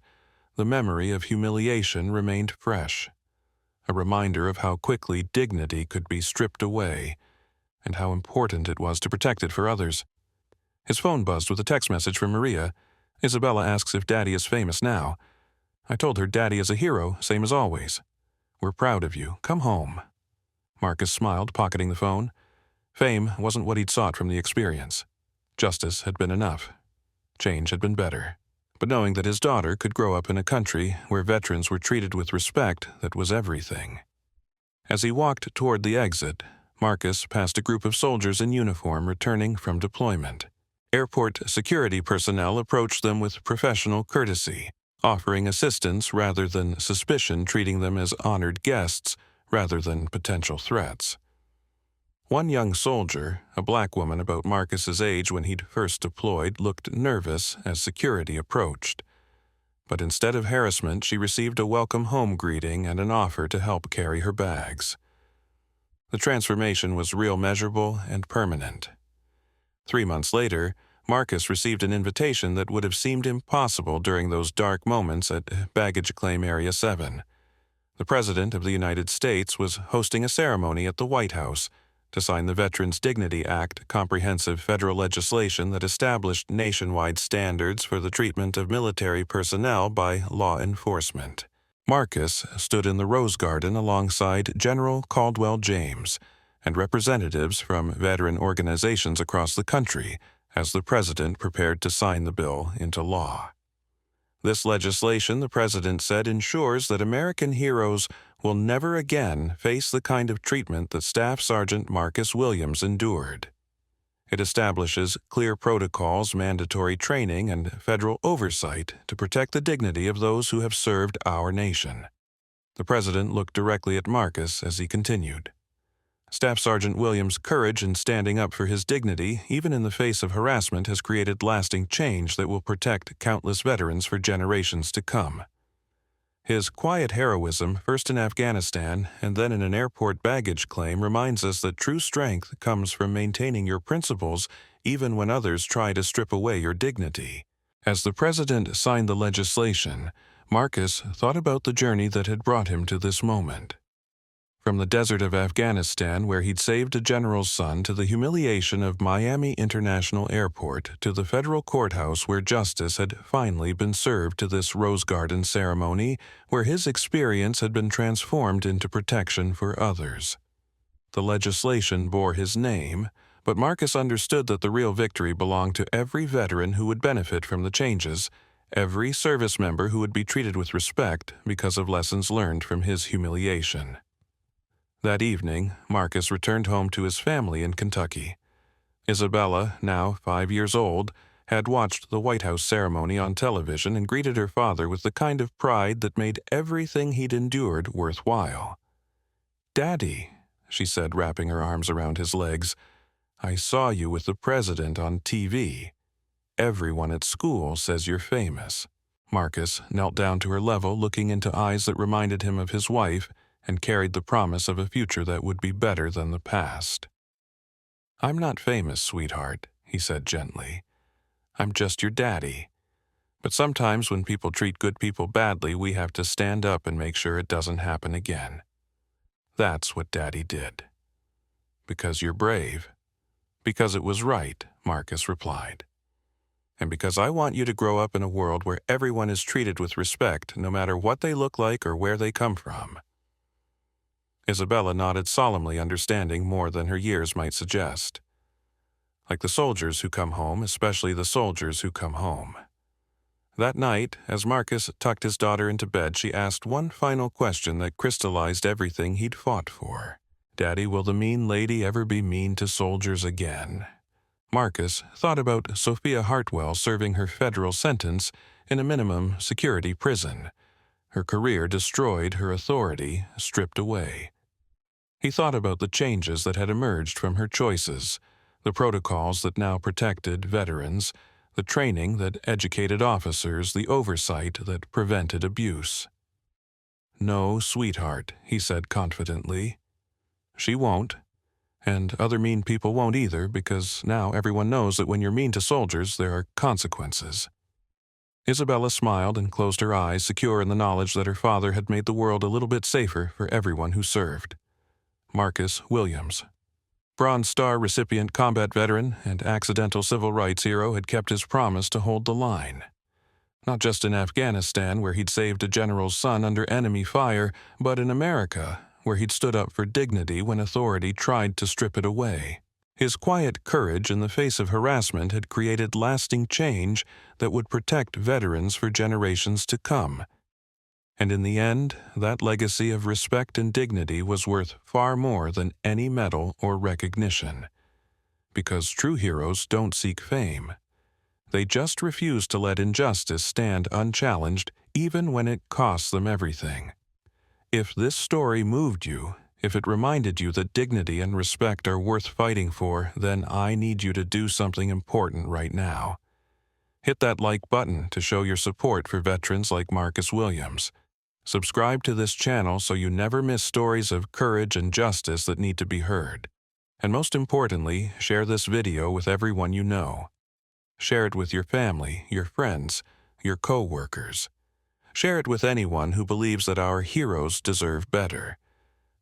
the memory of humiliation remained fresh, a reminder of how quickly dignity could be stripped away and how important it was to protect it for others. His phone buzzed with a text message from Maria. "Isabella asks if Daddy is famous now. I told her Daddy is a hero, same as always. We're proud of you. Come home." Marcus smiled, pocketing the phone. Fame wasn't what he'd sought from the experience. Justice had been enough. Change had been better. But knowing that his daughter could grow up in a country where veterans were treated with respect, that was everything. As he walked toward the exit, Marcus passed a group of soldiers in uniform returning from deployment. Airport security personnel approached them with professional courtesy, offering assistance rather than suspicion, treating them as honored guests rather than potential threats. One young soldier, a black woman about Marcus's age when he'd first deployed, looked nervous as security approached. But instead of harassment, she received a welcome home greeting and an offer to help carry her bags. The transformation was real, measurable, and permanent. 3 months later, Marcus received an invitation that would have seemed impossible during those dark moments at Baggage Claim Area 7. The President of the United States was hosting a ceremony at the White House to sign the Veterans Dignity Act, comprehensive federal legislation that established nationwide standards for the treatment of military personnel by law enforcement. Marcus stood in the Rose Garden alongside General Caldwell James and representatives from veteran organizations across the country as the President prepared to sign the bill into law. This legislation, the President said, ensures that American heroes will never again face the kind of treatment that Staff Sergeant Marcus Williams endured. It establishes clear protocols, mandatory training, and federal oversight to protect the dignity of those who have served our nation. The President looked directly at Marcus as he continued. Staff Sergeant Williams' courage in standing up for his dignity, even in the face of harassment, has created lasting change that will protect countless veterans for generations to come. His quiet heroism, first in Afghanistan and then in an airport baggage claim, reminds us that true strength comes from maintaining your principles even when others try to strip away your dignity. As the President signed the legislation, Marcus thought about the journey that had brought him to this moment. From the desert of Afghanistan, where he'd saved a general's son, to the humiliation of Miami International Airport, to the federal courthouse where justice had finally been served, to this Rose Garden ceremony where his experience had been transformed into protection for others. The legislation bore his name, but Marcus understood that the real victory belonged to every veteran who would benefit from the changes, every service member who would be treated with respect because of lessons learned from his humiliation. That evening, Marcus returned home to his family in Kentucky. Isabella, now 5 years old, had watched the White House ceremony on television and greeted her father with the kind of pride that made everything he'd endured worthwhile. "Daddy," she said, wrapping her arms around his legs, "I saw you with the President on TV. Everyone at school says you're famous." Marcus knelt down to her level, looking into eyes that reminded him of his wife and carried the promise of a future that would be better than the past. "I'm not famous, sweetheart," he said gently. "I'm just your daddy. But sometimes when people treat good people badly, we have to stand up and make sure it doesn't happen again. That's what Daddy did." "Because you're brave." "Because it was right," Marcus replied. "And because I want you to grow up in a world where everyone is treated with respect, no matter what they look like or where they come from." Isabella nodded solemnly, understanding more than her years might suggest. Like the soldiers who come home, especially the soldiers who come home. That night, as Marcus tucked his daughter into bed, she asked one final question that crystallized everything he'd fought for. "Daddy, will the mean lady ever be mean to soldiers again?" Marcus thought about Sophia Hartwell serving her federal sentence in a minimum security prison. Her career destroyed, her authority stripped away. He thought about the changes that had emerged from her choices, the protocols that now protected veterans, the training that educated officers, the oversight that prevented abuse. "No, sweetheart," he said confidently. "She won't. And other mean people won't either, because now everyone knows that when you're mean to soldiers, there are consequences." Isabella smiled and closed her eyes, secure in the knowledge that her father had made the world a little bit safer for everyone who served. Marcus Williams, Bronze Star recipient, combat veteran, and accidental civil rights hero, had kept his promise to hold the line. Not just in Afghanistan, where he'd saved a general's son under enemy fire, but in America, where he'd stood up for dignity when authority tried to strip it away. His quiet courage in the face of harassment had created lasting change that would protect veterans for generations to come. And in the end, that legacy of respect and dignity was worth far more than any medal or recognition. Because true heroes don't seek fame. They just refuse to let injustice stand unchallenged, even when it costs them everything. If this story moved you, if it reminded you that dignity and respect are worth fighting for, then I need you to do something important right now. Hit that like button to show your support for veterans like Marcus Williams. Subscribe to this channel so you never miss stories of courage and justice that need to be heard. And most importantly, share this video with everyone you know. Share it with your family, your friends, your co-workers. Share it with anyone who believes that our heroes deserve better.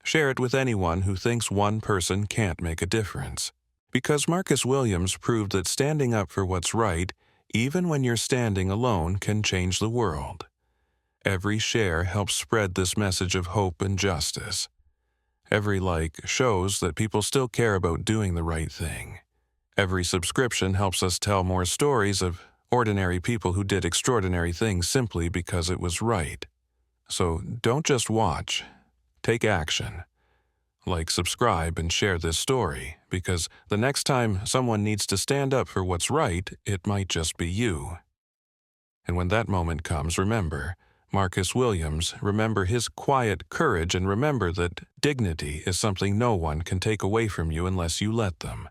Share it with anyone who thinks one person can't make a difference. Because Marcus Williams proved that standing up for what's right, even when you're standing alone, can change the world. Every share helps spread this message of hope and justice. Every like shows that people still care about doing the right thing. Every subscription helps us tell more stories of ordinary people who did extraordinary things simply because it was right. So don't just watch. Take action. Like, subscribe, and share this story, because the next time someone needs to stand up for what's right, it might just be you. And when that moment comes, remember Marcus Williams, remember his quiet courage, and remember that dignity is something no one can take away from you unless you let them.